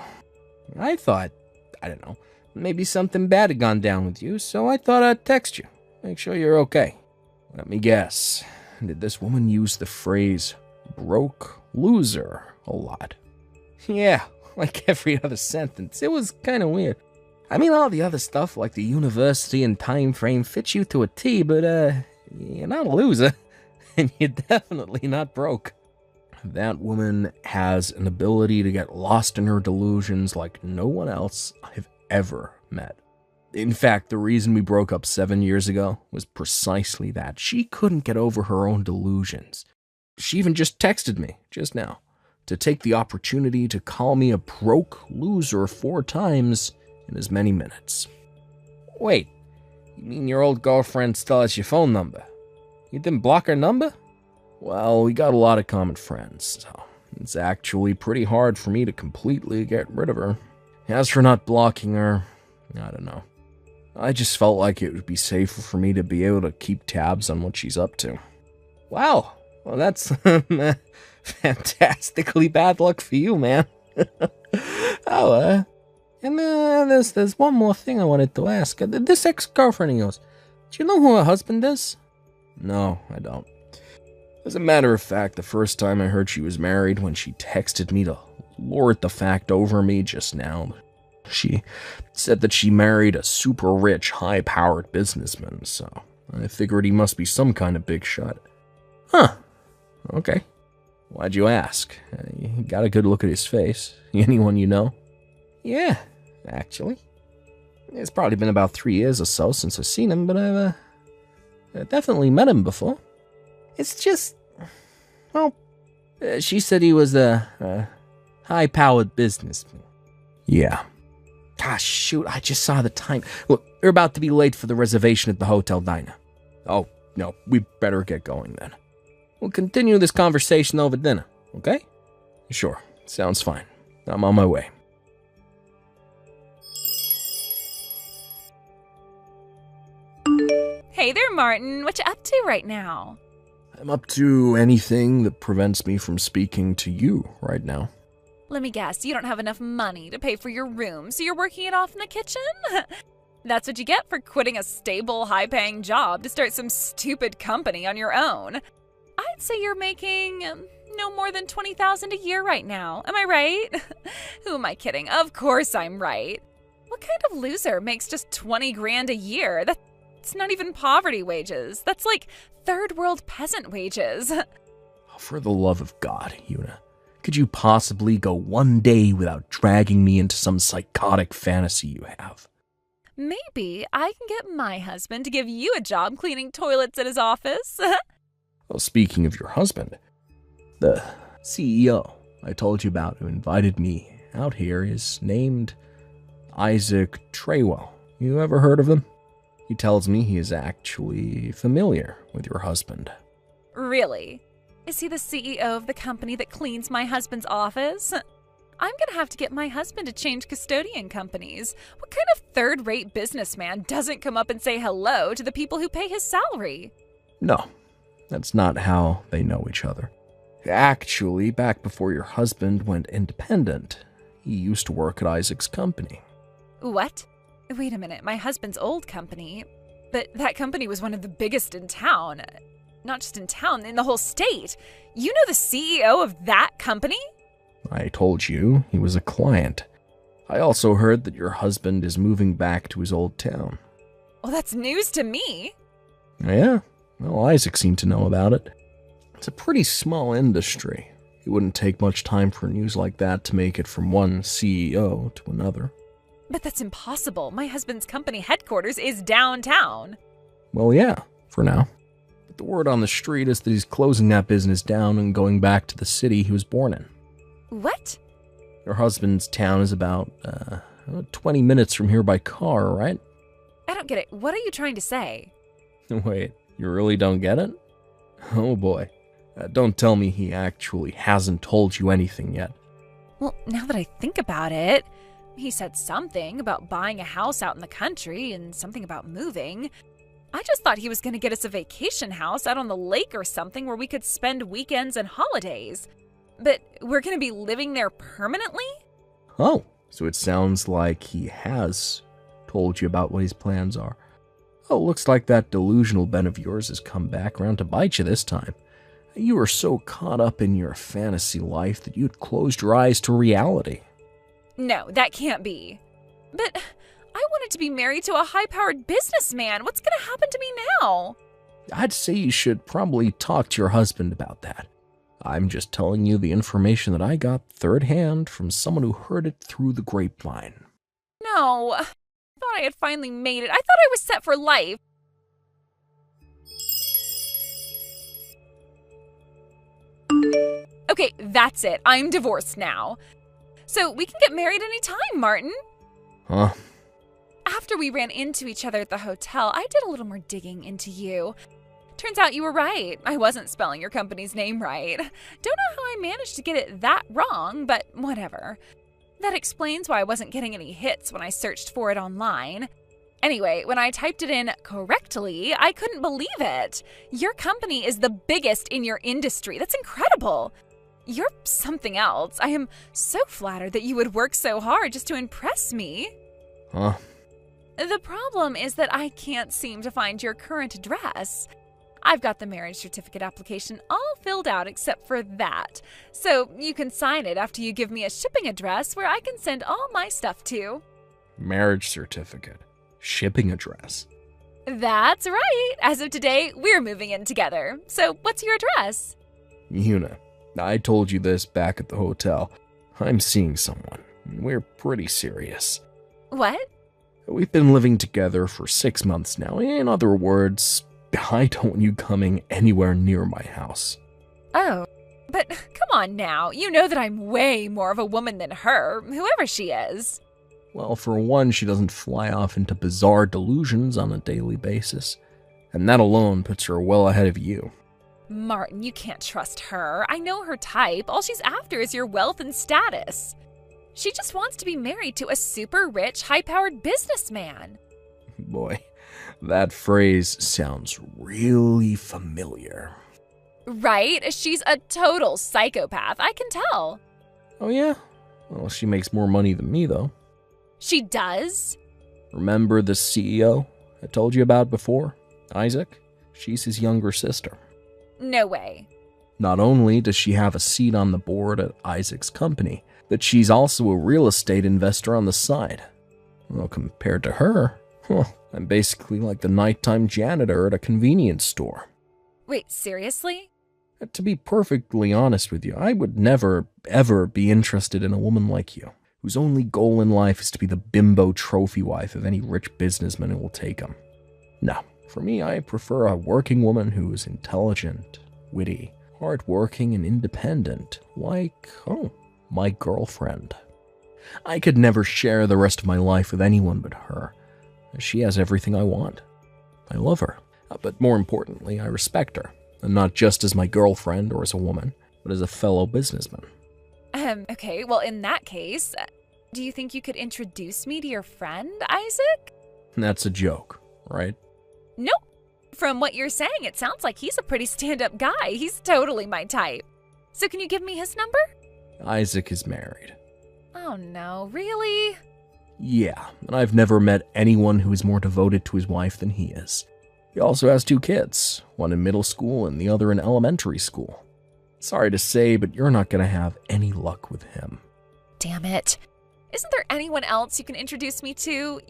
I thought, I don't know, maybe something bad had gone down with you, so I thought I'd text you, make sure you're okay. Let me guess, did this woman use the phrase broke loser a lot? Yeah, like every other sentence. It was kind of weird. I mean, all the other stuff like the university and time frame fits you to a T, but you're not a loser, and you're definitely not broke. That woman has an ability to get lost in her delusions like no one else I've ever met. In fact, the reason we broke up 7 years ago was precisely that. She couldn't get over her own delusions. She even just texted me, just now, to take the opportunity to call me a broke loser 4 times in as many minutes. Wait, you mean your old girlfriend still has your phone number? You didn't block her number? Well, we got a lot of common friends, so it's actually pretty hard for me to completely get rid of her. As for not blocking her, I don't know. I just felt like it would be safer for me to be able to keep tabs on what she's up to. Wow, well that's fantastically bad luck for you, man. And there's one more thing I wanted to ask. This ex-girlfriend of yours, do you know who her husband is? No, I don't. As a matter of fact, the first time I heard she was married, when she texted me to lord the fact over me just now, she said that she married a super rich, high-powered businessman, so I figured he must be some kind of big shot. Huh. Okay. Why'd you ask? You got a good look at his face. Anyone you know? Yeah, actually. It's probably been about 3 years or so since I've seen him, but I've definitely met him before. It's just, well, she said he was a high-powered businessman. Yeah. Gosh, shoot, I just saw the time. Look, we're about to be late for the reservation at the hotel diner. Oh, no, we better get going then. We'll continue this conversation over dinner, okay? Sure, sounds fine. I'm on my way. Hey there, Martin. What you up to right now? I'm up to anything that prevents me from speaking to you right now. Let me guess, you don't have enough money to pay for your room, so you're working it off in the kitchen? That's what you get for quitting a stable, high-paying job to start some stupid company on your own. I'd say you're making no more than $20,000 a year right now. Am I right? Who am I kidding? Of course I'm right. What kind of loser makes just 20 grand a year? That's not even poverty wages. That's like third world peasant wages. For the love of God, Una, could you possibly go one day without dragging me into some psychotic fantasy you have? Maybe I can get my husband to give you a job cleaning toilets at his office. Well, speaking of your husband, the CEO I told you about who invited me out here is named Isaac Treywell. You ever heard of him? He tells me he is actually familiar with your husband. Really? Is he the CEO of the company that cleans my husband's office? I'm gonna have to get my husband to change custodian companies. What kind of third-rate businessman doesn't come up and say hello to the people who pay his salary? No, that's not how they know each other. Actually, back before your husband went independent, he used to work at Isaac's company. What? Wait a minute, my husband's old company? But that company was one of the biggest in town. Not just in town, in the whole state. You know the CEO of that company? I told you he was a client. I also heard that your husband is moving back to his old town. Well, that's news to me. Yeah, well, Isaac seemed to know about it. It's a pretty small industry. It wouldn't take much time for news like that to make it from one CEO to another. But that's impossible. My husband's company headquarters is downtown. Well, yeah, for now. but the word on the street is that he's closing that business down and going back to the city he was born in. What? Your husband's town is about 20 minutes from here by car, right? I don't get it. What are you trying to say? Wait, you really don't get it? Oh boy. Don't tell me he actually hasn't told you anything yet. Well, now that I think about it, he said something about buying a house out in the country and something about moving. I just thought he was going to get us a vacation house out on the lake or something where we could spend weekends and holidays. But we're going to be living there permanently? Oh, so it sounds like he has told you about what his plans are. Oh, looks like that delusional Ben of yours has come back around to bite you this time. You were so caught up in your fantasy life that you'd closed your eyes to reality. No, that can't be. But I wanted to be married to a high-powered businessman. What's going to happen to me now? I'd say you should probably talk to your husband about that. I'm just telling you the information that I got third hand from someone who heard it through the grapevine. No, I thought I had finally made it. I thought I was set for life. Okay, that's it. I'm divorced now. So we can get married anytime, Martin. Huh? After we ran into each other at the hotel, I did a little more digging into you. Turns out you were right. I wasn't spelling your company's name right. Don't know how I managed to get it that wrong, but whatever. That explains why I wasn't getting any hits when I searched for it online. Anyway, when I typed it in correctly, I couldn't believe it. Your company is the biggest in your industry. That's incredible. You're something else. I am so flattered that you would work so hard just to impress me. Huh? The problem is that I can't seem to find your current address. I've got the marriage certificate application all filled out except for that. So you can sign it after you give me a shipping address where I can send all my stuff to. Marriage certificate. Shipping address. That's right. As of today, we're moving in together. So what's your address? Una, I told you this back at the hotel. I'm seeing someone. We're pretty serious. What? We've been living together for 6 months now. In other words, I don't want you coming anywhere near my house. Oh, but come on now. You know that I'm way more of a woman than her, whoever she is. Well, for one, she doesn't fly off into bizarre delusions on a daily basis. And that alone puts her well ahead of you. Martin, you can't trust her. I know her type. All she's after is your wealth and status. She just wants to be married to a super rich, high-powered businessman. Boy, that phrase sounds really familiar. Right? She's a total psychopath. I can tell. Oh yeah? Well, she makes more money than me, though. She does? Remember the CEO I told you about before? Isaac? She's his younger sister. No way. Not only does she have a seat on the board at Isaac's company, but she's also a real estate investor on the side. Well, compared to her, I'm basically like the nighttime janitor at a convenience store. Wait, seriously? To be perfectly honest with you, I would never, ever be interested in a woman like you, whose only goal in life is to be the bimbo trophy wife of any rich businessman who will take him. No, for me, I prefer a working woman who is intelligent, witty, hardworking, and independent, like, my girlfriend. I could never share the rest of my life with anyone but her. She has everything I want. I love her, but more importantly, I respect her, and not just as my girlfriend or as a woman, but as a fellow businessman. Okay, well, in that case, do you think you could introduce me to your friend, Isaac? That's a joke, right? Nope. From what you're saying, it sounds like he's a pretty stand-up guy. He's totally my type. So can you give me his number? Isaac is married. Oh no, really? Yeah, and I've never met anyone who is more devoted to his wife than he is. He also has 2 kids, one in middle school and the other in elementary school. Sorry to say, but you're not going to have any luck with him. Damn it. Isn't there anyone else you can introduce me to?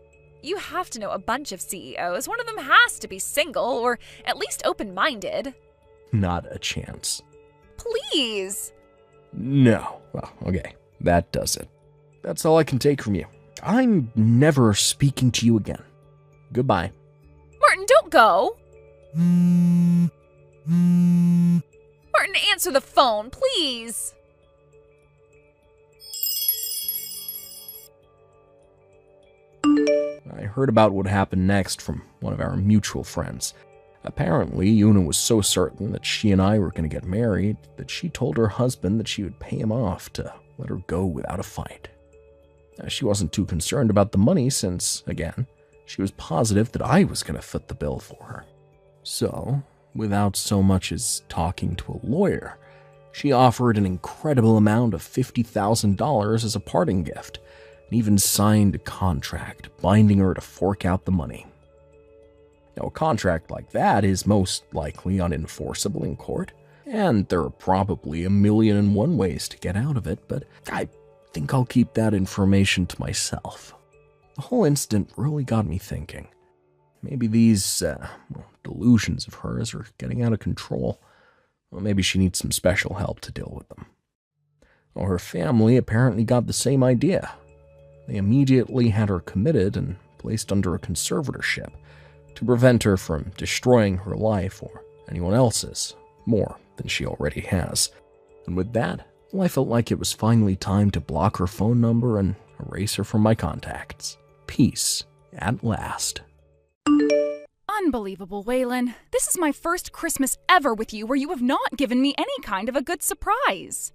You have to know a bunch of CEOs. One of them has to be single, or at least open-minded. Not a chance. Please. No. Well, okay. That does it. That's all I can take from you. I'm never speaking to you again. Goodbye. Martin, don't go. Martin, answer the phone, please. I heard about what happened next from one of our mutual friends. Apparently, Una was so certain that she and I were going to get married that she told her husband that she would pay him off to let her go without a fight. She wasn't too concerned about the money since, again, she was positive that I was going to foot the bill for her. So, without so much as talking to a lawyer, she offered an incredible amount of $50,000 as a parting gift, and even signed a contract binding her to fork out the money. Now, a contract like that is most likely unenforceable in court, and there are probably 1,000,001 ways to get out of it, but I think I'll keep that information to myself. The whole incident really got me thinking. Maybe these delusions of hers are getting out of control. Or maybe she needs some special help to deal with them. Well, her family apparently got the same idea. They immediately had her committed and placed under a conservatorship to prevent her from destroying her life or anyone else's more than she already has. And with that, I felt like it was finally time to block her phone number and erase her from my contacts. Peace at last. Unbelievable, Waylon. This is my first Christmas ever with you where you have not given me any kind of a good surprise.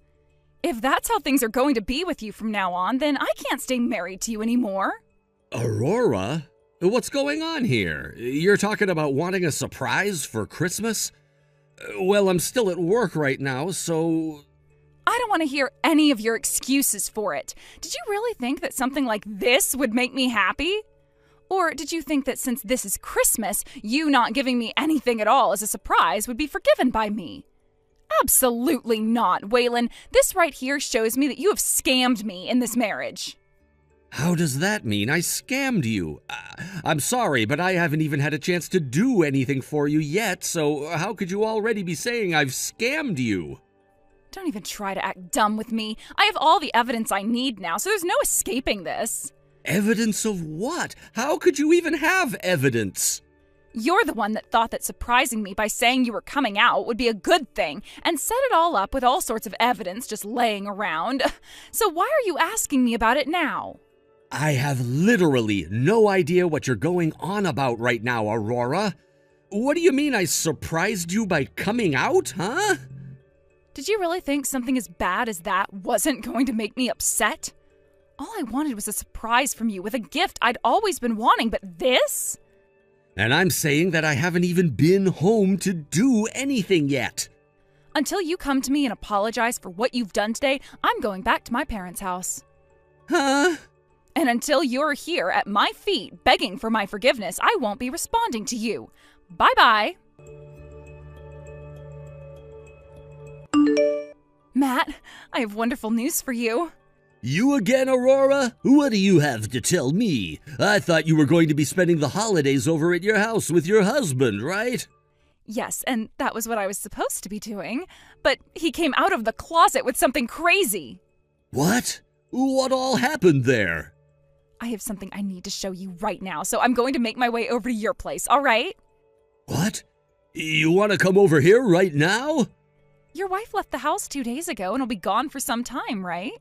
If that's how things are going to be with you from now on, then I can't stay married to you anymore. Aurora? What's going on here? You're talking about wanting a surprise for Christmas? Well, I'm still at work right now, so... I don't want to hear any of your excuses for it. Did you really think that something like this would make me happy? Or did you think that since this is Christmas, you not giving me anything at all as a surprise would be forgiven by me? Absolutely not, Waylon. This right here shows me that you have scammed me in this marriage. How does that mean I scammed you? I'm sorry, but I haven't even had a chance to do anything for you yet, so how could you already be saying I've scammed you? Don't even try to act dumb with me. I have all the evidence I need now, so there's no escaping this. Evidence of what? How could you even have evidence? You're the one that thought that surprising me by saying you were coming out would be a good thing, and set it all up with all sorts of evidence just laying around. So why are you asking me about it now? I have literally no idea what you're going on about right now, Aurora. What do you mean I surprised you by coming out, huh? Did you really think something as bad as that wasn't going to make me upset? All I wanted was a surprise from you with a gift I'd always been wanting, but this? And I'm saying that I haven't even been home to do anything yet. Until you come to me and apologize for what you've done today, I'm going back to my parents' house. Huh? And until you're here at my feet begging for my forgiveness, I won't be responding to you. Bye-bye. Matt, I have wonderful news for you. You again, Aurora? What do you have to tell me? I thought you were going to be spending the holidays over at your house with your husband, right? Yes, and that was what I was supposed to be doing. But he came out of the closet with something crazy. What? What all happened there? I have something I need to show you right now, so I'm going to make my way over to your place, all right? What? You want to come over here right now? Your wife left the house 2 days ago and will be gone for some time, right?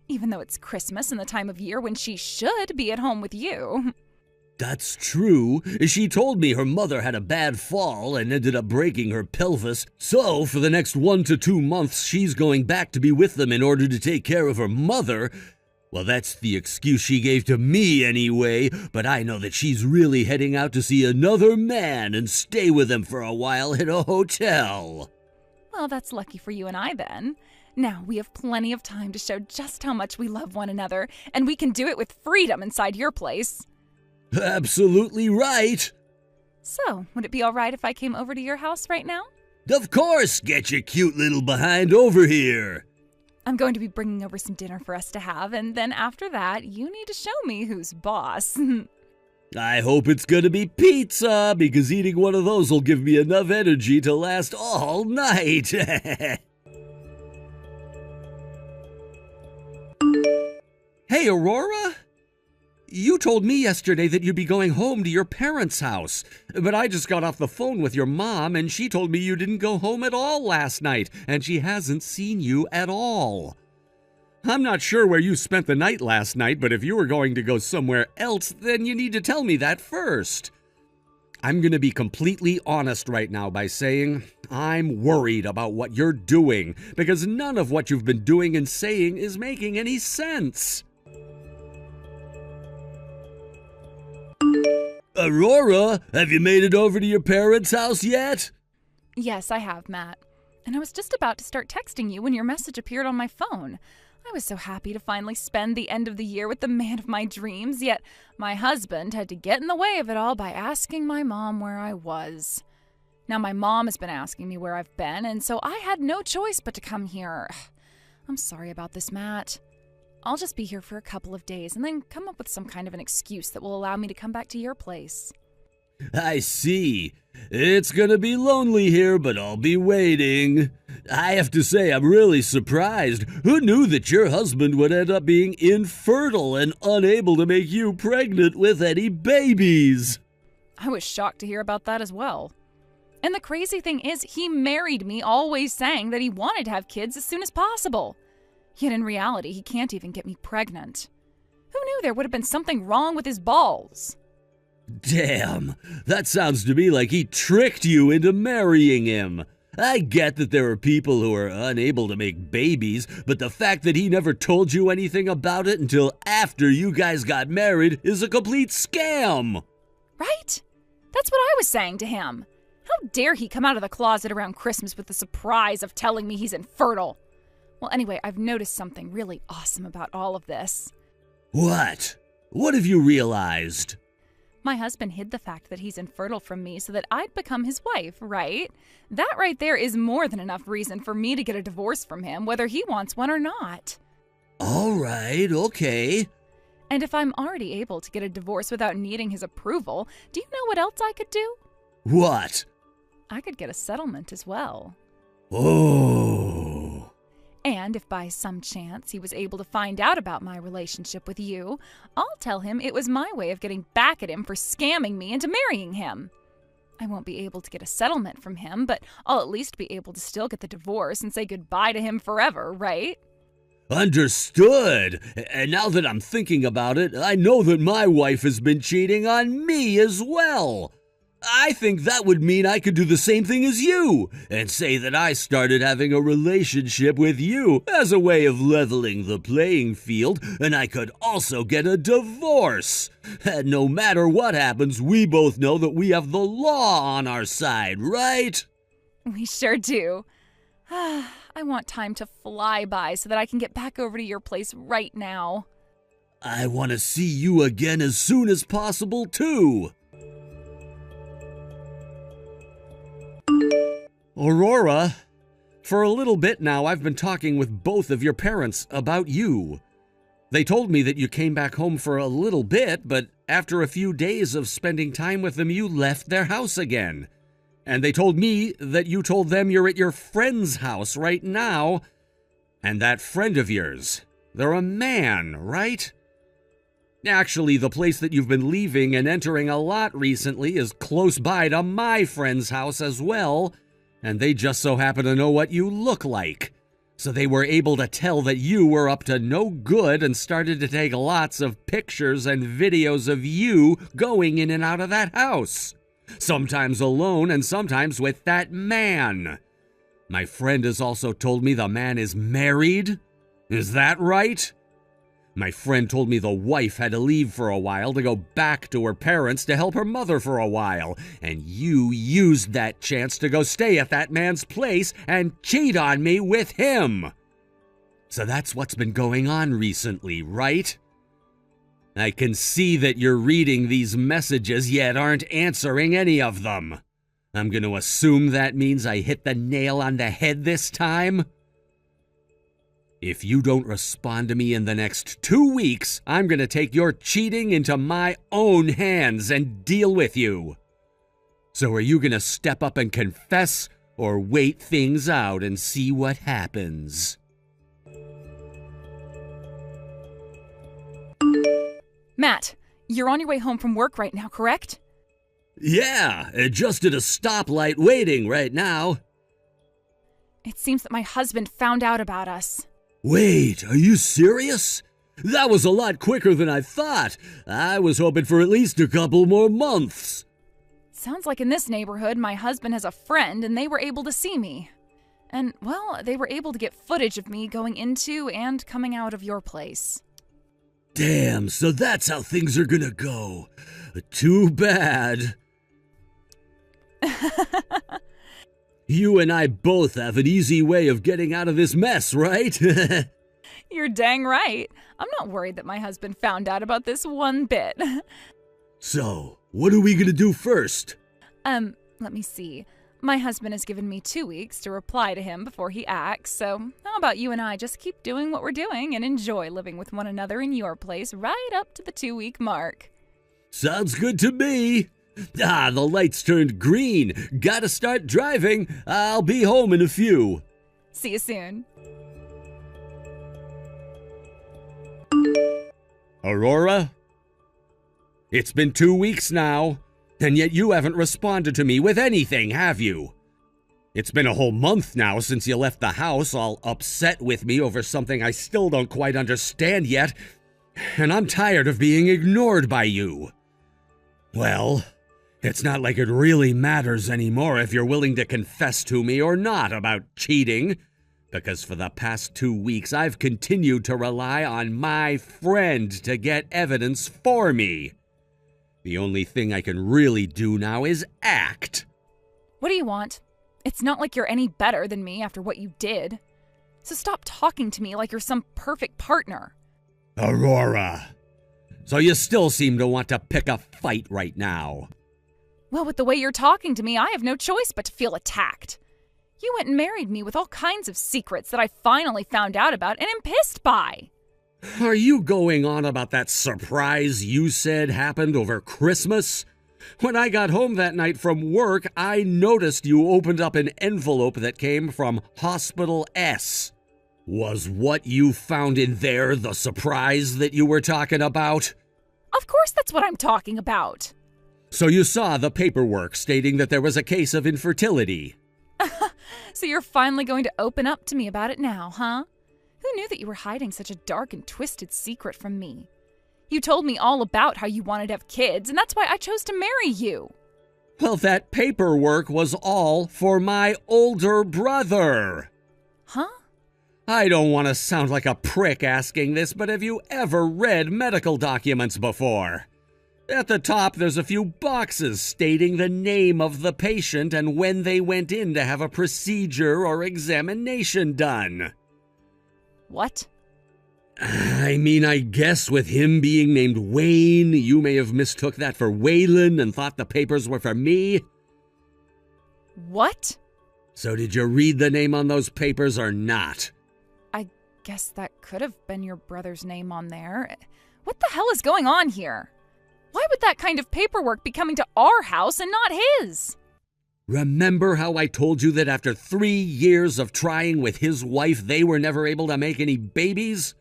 Even though it's Christmas and the time of year when she should be at home with you. That's true. She told me her mother had a bad fall and ended up breaking her pelvis. So, for the next 1 to 2 months, she's going back to be with them in order to take care of her mother. Well, that's the excuse she gave to me anyway, but I know that she's really heading out to see another man and stay with him for a while in a hotel. Well, that's lucky for you and I then. Now, we have plenty of time to show just how much we love one another, and we can do it with freedom inside your place. Absolutely right. So, would it be all right if I came over to your house right now? Of course, get your cute little behind over here. I'm going to be bringing over some dinner for us to have, and then after that, you need to show me who's boss. I hope it's gonna be pizza, because eating one of those will give me enough energy to last all night. Hey, Aurora? You told me yesterday that you'd be going home to your parents' house, but I just got off the phone with your mom and she told me you didn't go home at all last night and she hasn't seen you at all. I'm not sure where you spent the night last night, but if you were going to go somewhere else, then you need to tell me that first. I'm going to be completely honest right now by saying I'm worried about what you're doing because none of what you've been doing and saying is making any sense. Aurora, have you made it over to your parents' house yet? Yes, I have, Matt. And I was just about to start texting you when your message appeared on my phone. I was so happy to finally spend the end of the year with the man of my dreams, yet my husband had to get in the way of it all by asking my mom where I was. Now my mom has been asking me where I've been, and so I had no choice but to come here. I'm sorry about this, Matt. I'll just be here for a couple of days and then come up with some kind of an excuse that will allow me to come back to your place. I see. It's gonna be lonely here, but I'll be waiting. I have to say, I'm really surprised. Who knew that your husband would end up being infertile and unable to make you pregnant with any babies? I was shocked to hear about that as well. And the crazy thing is, he married me always saying that he wanted to have kids as soon as possible. Yet in reality, he can't even get me pregnant. Who knew there would have been something wrong with his balls? Damn, that sounds to me like he tricked you into marrying him. I get that there are people who are unable to make babies, but the fact that he never told you anything about it until after you guys got married is a complete scam. Right? That's what I was saying to him. How dare he come out of the closet around Christmas with the surprise of telling me he's infertile? Well, anyway, I've noticed something really awesome about all of this. What? What have you realized? My husband hid the fact that he's infertile from me so that I'd become his wife, right? That right there is more than enough reason for me to get a divorce from him, whether he wants one or not. All right, okay. And if I'm already able to get a divorce without needing his approval, do you know what else I could do? What? I could get a settlement as well. Oh. And if by some chance he was able to find out about my relationship with you, I'll tell him it was my way of getting back at him for scamming me into marrying him. I won't be able to get a settlement from him, but I'll at least be able to still get the divorce and say goodbye to him forever, right? Understood. And now that I'm thinking about it, I know that my wife has been cheating on me as well. I think that would mean I could do the same thing as you and say that I started having a relationship with you as a way of leveling the playing field, and I could also get a divorce. And no matter what happens, we both know that we have the law on our side, right? We sure do. I want time to fly by so that I can get back over to your place right now. I want to see you again as soon as possible, too. Aurora, for a little bit now, I've been talking with both of your parents about you. They told me that you came back home for a little bit, but after a few days of spending time with them, you left their house again. And they told me that you told them you're at your friend's house right now. And that friend of yours, they're a man, right? Actually, the place that you've been leaving and entering a lot recently is close by to my friend's house as well. And they just so happen to know what you look like. So they were able to tell that you were up to no good and started to take lots of pictures and videos of you going in and out of that house. Sometimes alone and sometimes with that man. My friend has also told me the man is married. Is that right? My friend told me the wife had to leave for a while to go back to her parents to help her mother for a while, and you used that chance to go stay at that man's place and cheat on me with him. So that's what's been going on recently, right? I can see that you're reading these messages yet aren't answering any of them. I'm going to assume that means I hit the nail on the head this time. If you don't respond to me in the next 2 weeks, I'm going to take your cheating into my own hands and deal with you. So are you going to step up and confess or wait things out and see what happens? Matt, You're on your way home from work right now, correct? Yeah, just at a stoplight waiting right now. It seems that my husband found out about us. Wait, are you serious? That was a lot quicker than I thought. I was hoping for at least a couple more months. Sounds like in this neighborhood, my husband has a friend and they were able to see me. And, well, they were able to get footage of me going into and coming out of your place. Damn, so that's how things are gonna go. Too bad. You and I both have an easy way of getting out of this mess, right? You're dang right. I'm not worried that my husband found out about this one bit. So, what are we gonna do first? Let me see. My husband has given me 2 weeks to reply to him before he acts, so how about you and I just keep doing what we're doing and enjoy living with one another in your place right up to the 2-week mark? Sounds good to me. Ah, the lights turned green. Gotta start driving. I'll be home in a few. See you soon. Aurora? It's been 2 weeks now, and yet you haven't responded to me with anything, have you? It's been a whole month now since you left the house, all upset with me over something I still don't quite understand yet, and I'm tired of being ignored by you. Well, it's not like it really matters anymore if you're willing to confess to me or not about cheating, because for the past 2 weeks I've continued to rely on my friend to get evidence for me. The only thing I can really do now is act. What do you want? It's not like you're any better than me after what you did. So stop talking to me like you're some perfect partner. Aurora, so you still seem to want to pick a fight right now. Well, with the way you're talking to me, I have no choice but to feel attacked. You went and married me with all kinds of secrets that I finally found out about and am pissed by. Are you going on about that surprise you said happened over Christmas? When I got home that night from work, I noticed you opened up an envelope that came from Hospital S. Was what you found in there the surprise that you were talking about? Of course that's what I'm talking about. So you saw the paperwork stating that there was a case of infertility. So you're finally going to open up to me about it now, huh? Who knew that you were hiding such a dark and twisted secret from me? You told me all about how you wanted to have kids, and that's why I chose to marry you. Well, that paperwork was all for my older brother. Huh? I don't want to sound like a prick asking this, but have you ever read medical documents before? At the top, there's a few boxes stating the name of the patient and when they went in to have a procedure or examination done. What? I mean, I guess with him being named Wayne, you may have mistook that for Waylon and thought the papers were for me. What? So did you read the name on those papers or not? I guess that could have been your brother's name on there. What the hell is going on here? Why would that kind of paperwork be coming to our house and not his? Remember how I told you that after 3 years of trying with his wife, they were never able to make any babies?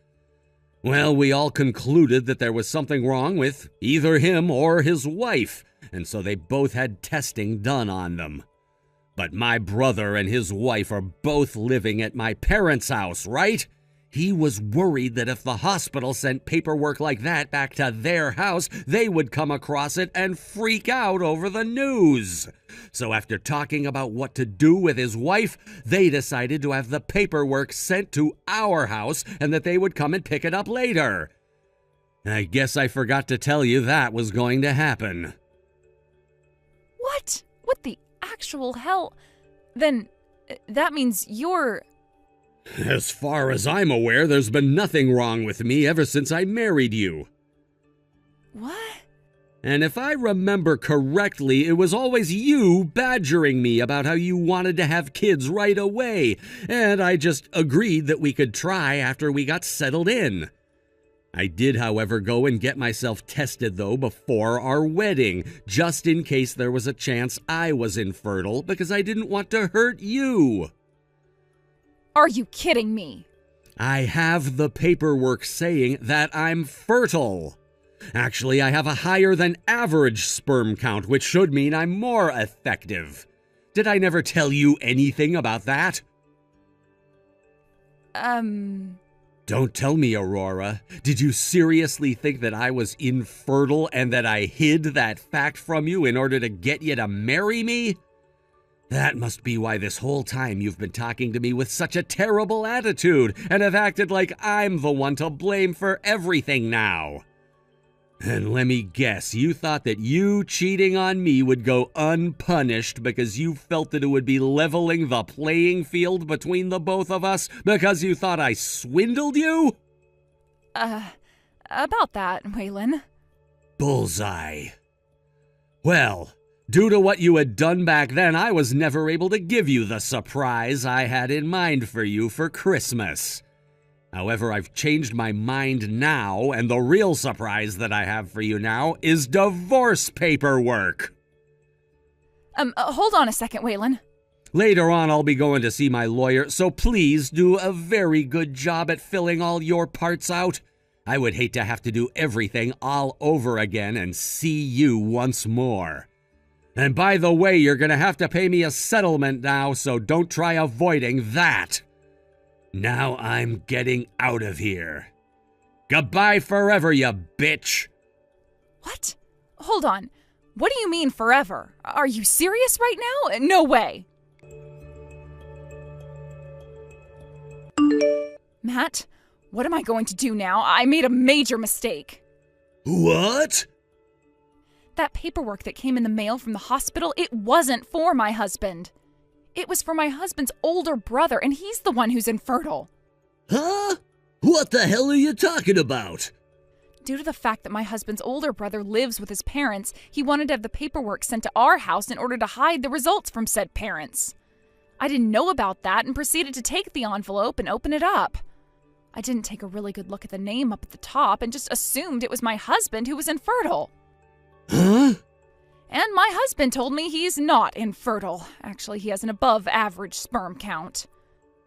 Well, we all concluded that there was something wrong with either him or his wife, and so they both had testing done on them. But my brother and his wife are both living at my parents' house, right? He was worried that if the hospital sent paperwork like that back to their house, they would come across it and freak out over the news. So after talking about what to do with his wife, they decided to have the paperwork sent to our house and that they would come and pick it up later. I guess I forgot to tell you that was going to happen. What? What the actual hell? Then that means you're... As far as I'm aware, there's been nothing wrong with me ever since I married you. What? And if I remember correctly, it was always you badgering me about how you wanted to have kids right away, and I just agreed that we could try after we got settled in. I did, however, go and get myself tested, though, before our wedding, just in case there was a chance I was infertile, because I didn't want to hurt you. Are you kidding me? I have the paperwork saying that I'm fertile. Actually, I have a higher than average sperm count, which should mean I'm more effective. Did I never tell you anything about that? Don't tell me, Aurora. Did you seriously think that I was infertile and that I hid that fact from you in order to get you to marry me? That must be why this whole time you've been talking to me with such a terrible attitude and have acted like I'm the one to blame for everything now. And let me guess, you thought that you cheating on me would go unpunished because you felt that it would be leveling the playing field between the both of us because you thought I swindled you? About that, Waylon. Bullseye. Well, due to what you had done back then, I was never able to give you the surprise I had in mind for you for Christmas. However, I've changed my mind now, and the real surprise that I have for you now is divorce paperwork. Hold on a second, Waylon. Later on, I'll be going to see my lawyer, so please do a very good job at filling all your parts out. I would hate to have to do everything all over again and see you once more. And by the way, you're going to have to pay me a settlement now, so don't try avoiding that. Now I'm getting out of here. Goodbye forever, you bitch. What? Hold on. What do you mean forever? Are you serious right now? No way. Matt, what am I going to do now? I made a major mistake. What? That paperwork that came in the mail from the hospital, it wasn't for my husband. It was for my husband's older brother, and he's the one who's infertile. Huh? What the hell are you talking about? Due to the fact that my husband's older brother lives with his parents, he wanted to have the paperwork sent to our house in order to hide the results from said parents. I didn't know about that and proceeded to take the envelope and open it up. I didn't take a really good look at the name up at the top and just assumed it was my husband who was infertile. Huh? And my husband told me he's not infertile. Actually, he has an above-average sperm count.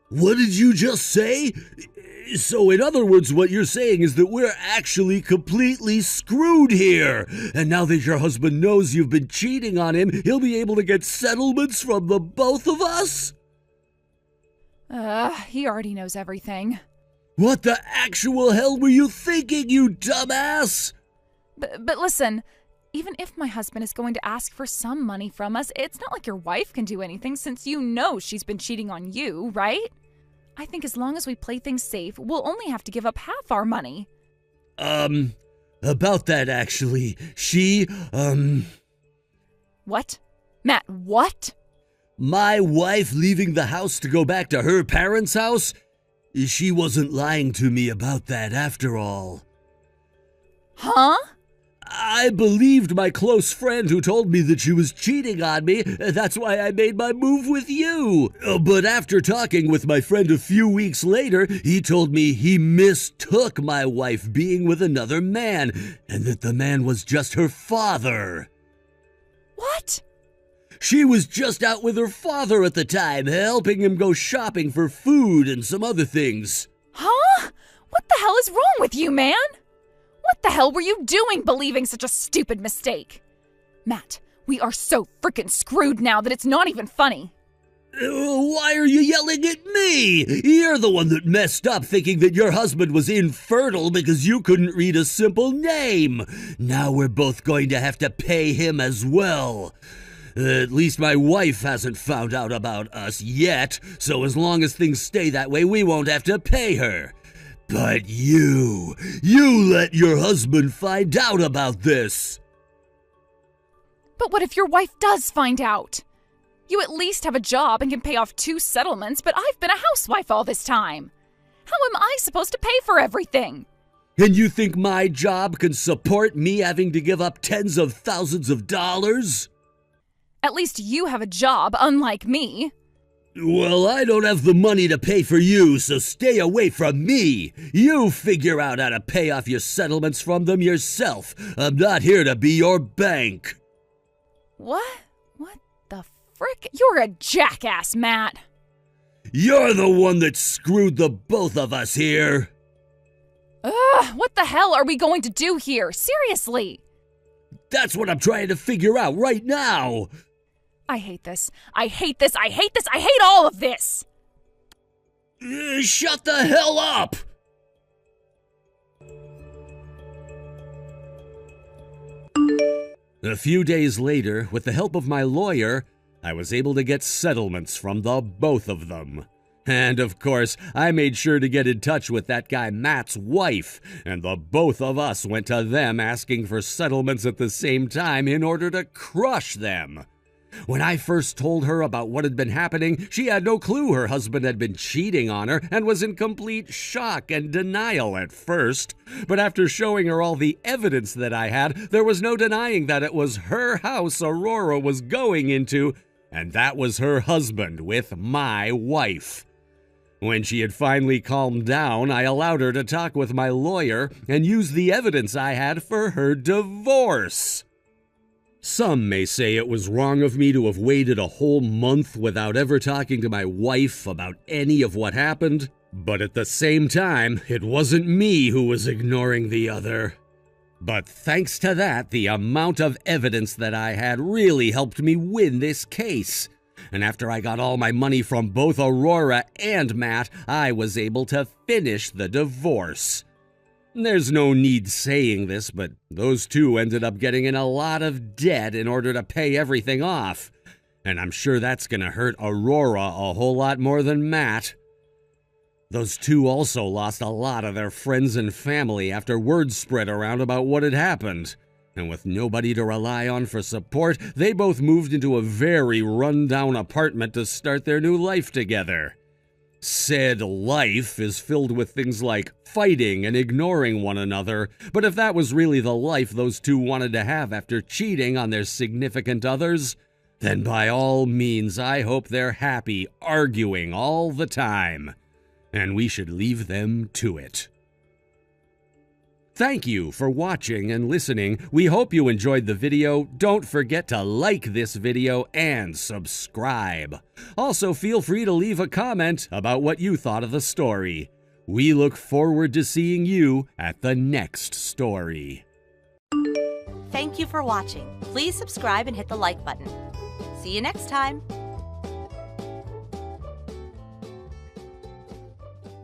What did you just say? So in other words, what you're saying is that we're actually completely screwed here. And now that your husband knows you've been cheating on him, he'll be able to get settlements from the both of us? He already knows everything. What the actual hell were you thinking, you dumbass? But listen, even if my husband is going to ask for some money from us, it's not like your wife can do anything since you know she's been cheating on you, right? I think as long as we play things safe, we'll only have to give up half our money. About that actually, What? Matt, what? My wife leaving the house to go back to her parents' house? She wasn't lying to me about that after all. Huh? I believed my close friend who told me that she was cheating on me. That's why I made my move with you. But after talking with my friend a few weeks later, he told me he mistook my wife being with another man, and that the man was just her father. What? She was just out with her father at the time, helping him go shopping for food and some other things. Huh? What the hell is wrong with you, man? What the hell were you doing believing such a stupid mistake? Matt, we are so freaking screwed now that it's not even funny. Why are you yelling at me? You're the one that messed up thinking that your husband was infertile because you couldn't read a simple name. Now we're both going to have to pay him as well. At least my wife hasn't found out about us yet, so as long as things stay that way, we won't have to pay her. But you let your husband find out about this. But what if your wife does find out? You at least have a job and can pay off 2 settlements, but I've been a housewife all this time. How am I supposed to pay for everything? And you think my job can support me having to give up tens of thousands of dollars? At least you have a job, unlike me. Well, I don't have the money to pay for you, so stay away from me. You figure out how to pay off your settlements from them yourself. I'm not here to be your bank. What? What the frick? You're a jackass, Matt. You're the one that screwed the both of us here. Ugh, what the hell are we going to do here? Seriously! That's what I'm trying to figure out right now. I hate this. I hate this. I hate this. I hate all of this! Shut the hell up! A few days later, with the help of my lawyer, I was able to get settlements from the both of them. And of course, I made sure to get in touch with that guy Matt's wife, and the both of us went to them asking for settlements at the same time in order to crush them. When I first told her about what had been happening, she had no clue her husband had been cheating on her and was in complete shock and denial at first. But after showing her all the evidence that I had, there was no denying that it was her house Aurora was going into, and that was her husband with my wife. When she had finally calmed down, I allowed her to talk with my lawyer and use the evidence I had for her divorce. Some may say it was wrong of me to have waited a whole month without ever talking to my wife about any of what happened, but at the same time, it wasn't me who was ignoring the other. But thanks to that, the amount of evidence that I had really helped me win this case. And after I got all my money from both Aurora and Matt, I was able to finish the divorce. There's no need saying this, but those two ended up getting in a lot of debt in order to pay everything off. And I'm sure that's gonna hurt Aurora a whole lot more than Matt. Those two also lost a lot of their friends and family after word spread around about what had happened. And with nobody to rely on for support, they both moved into a very run-down apartment to start their new life together. Said life is filled with things like fighting and ignoring one another, but if that was really the life those two wanted to have after cheating on their significant others, then by all means I hope they're happy arguing all the time. And we should leave them to it. Thank you for watching and listening. We hope you enjoyed the video. Don't forget to like this video and subscribe. Also, feel free to leave a comment about what you thought of the story. We look forward to seeing you at the next story. Thank you for watching. Please subscribe and hit the like button. See you next time.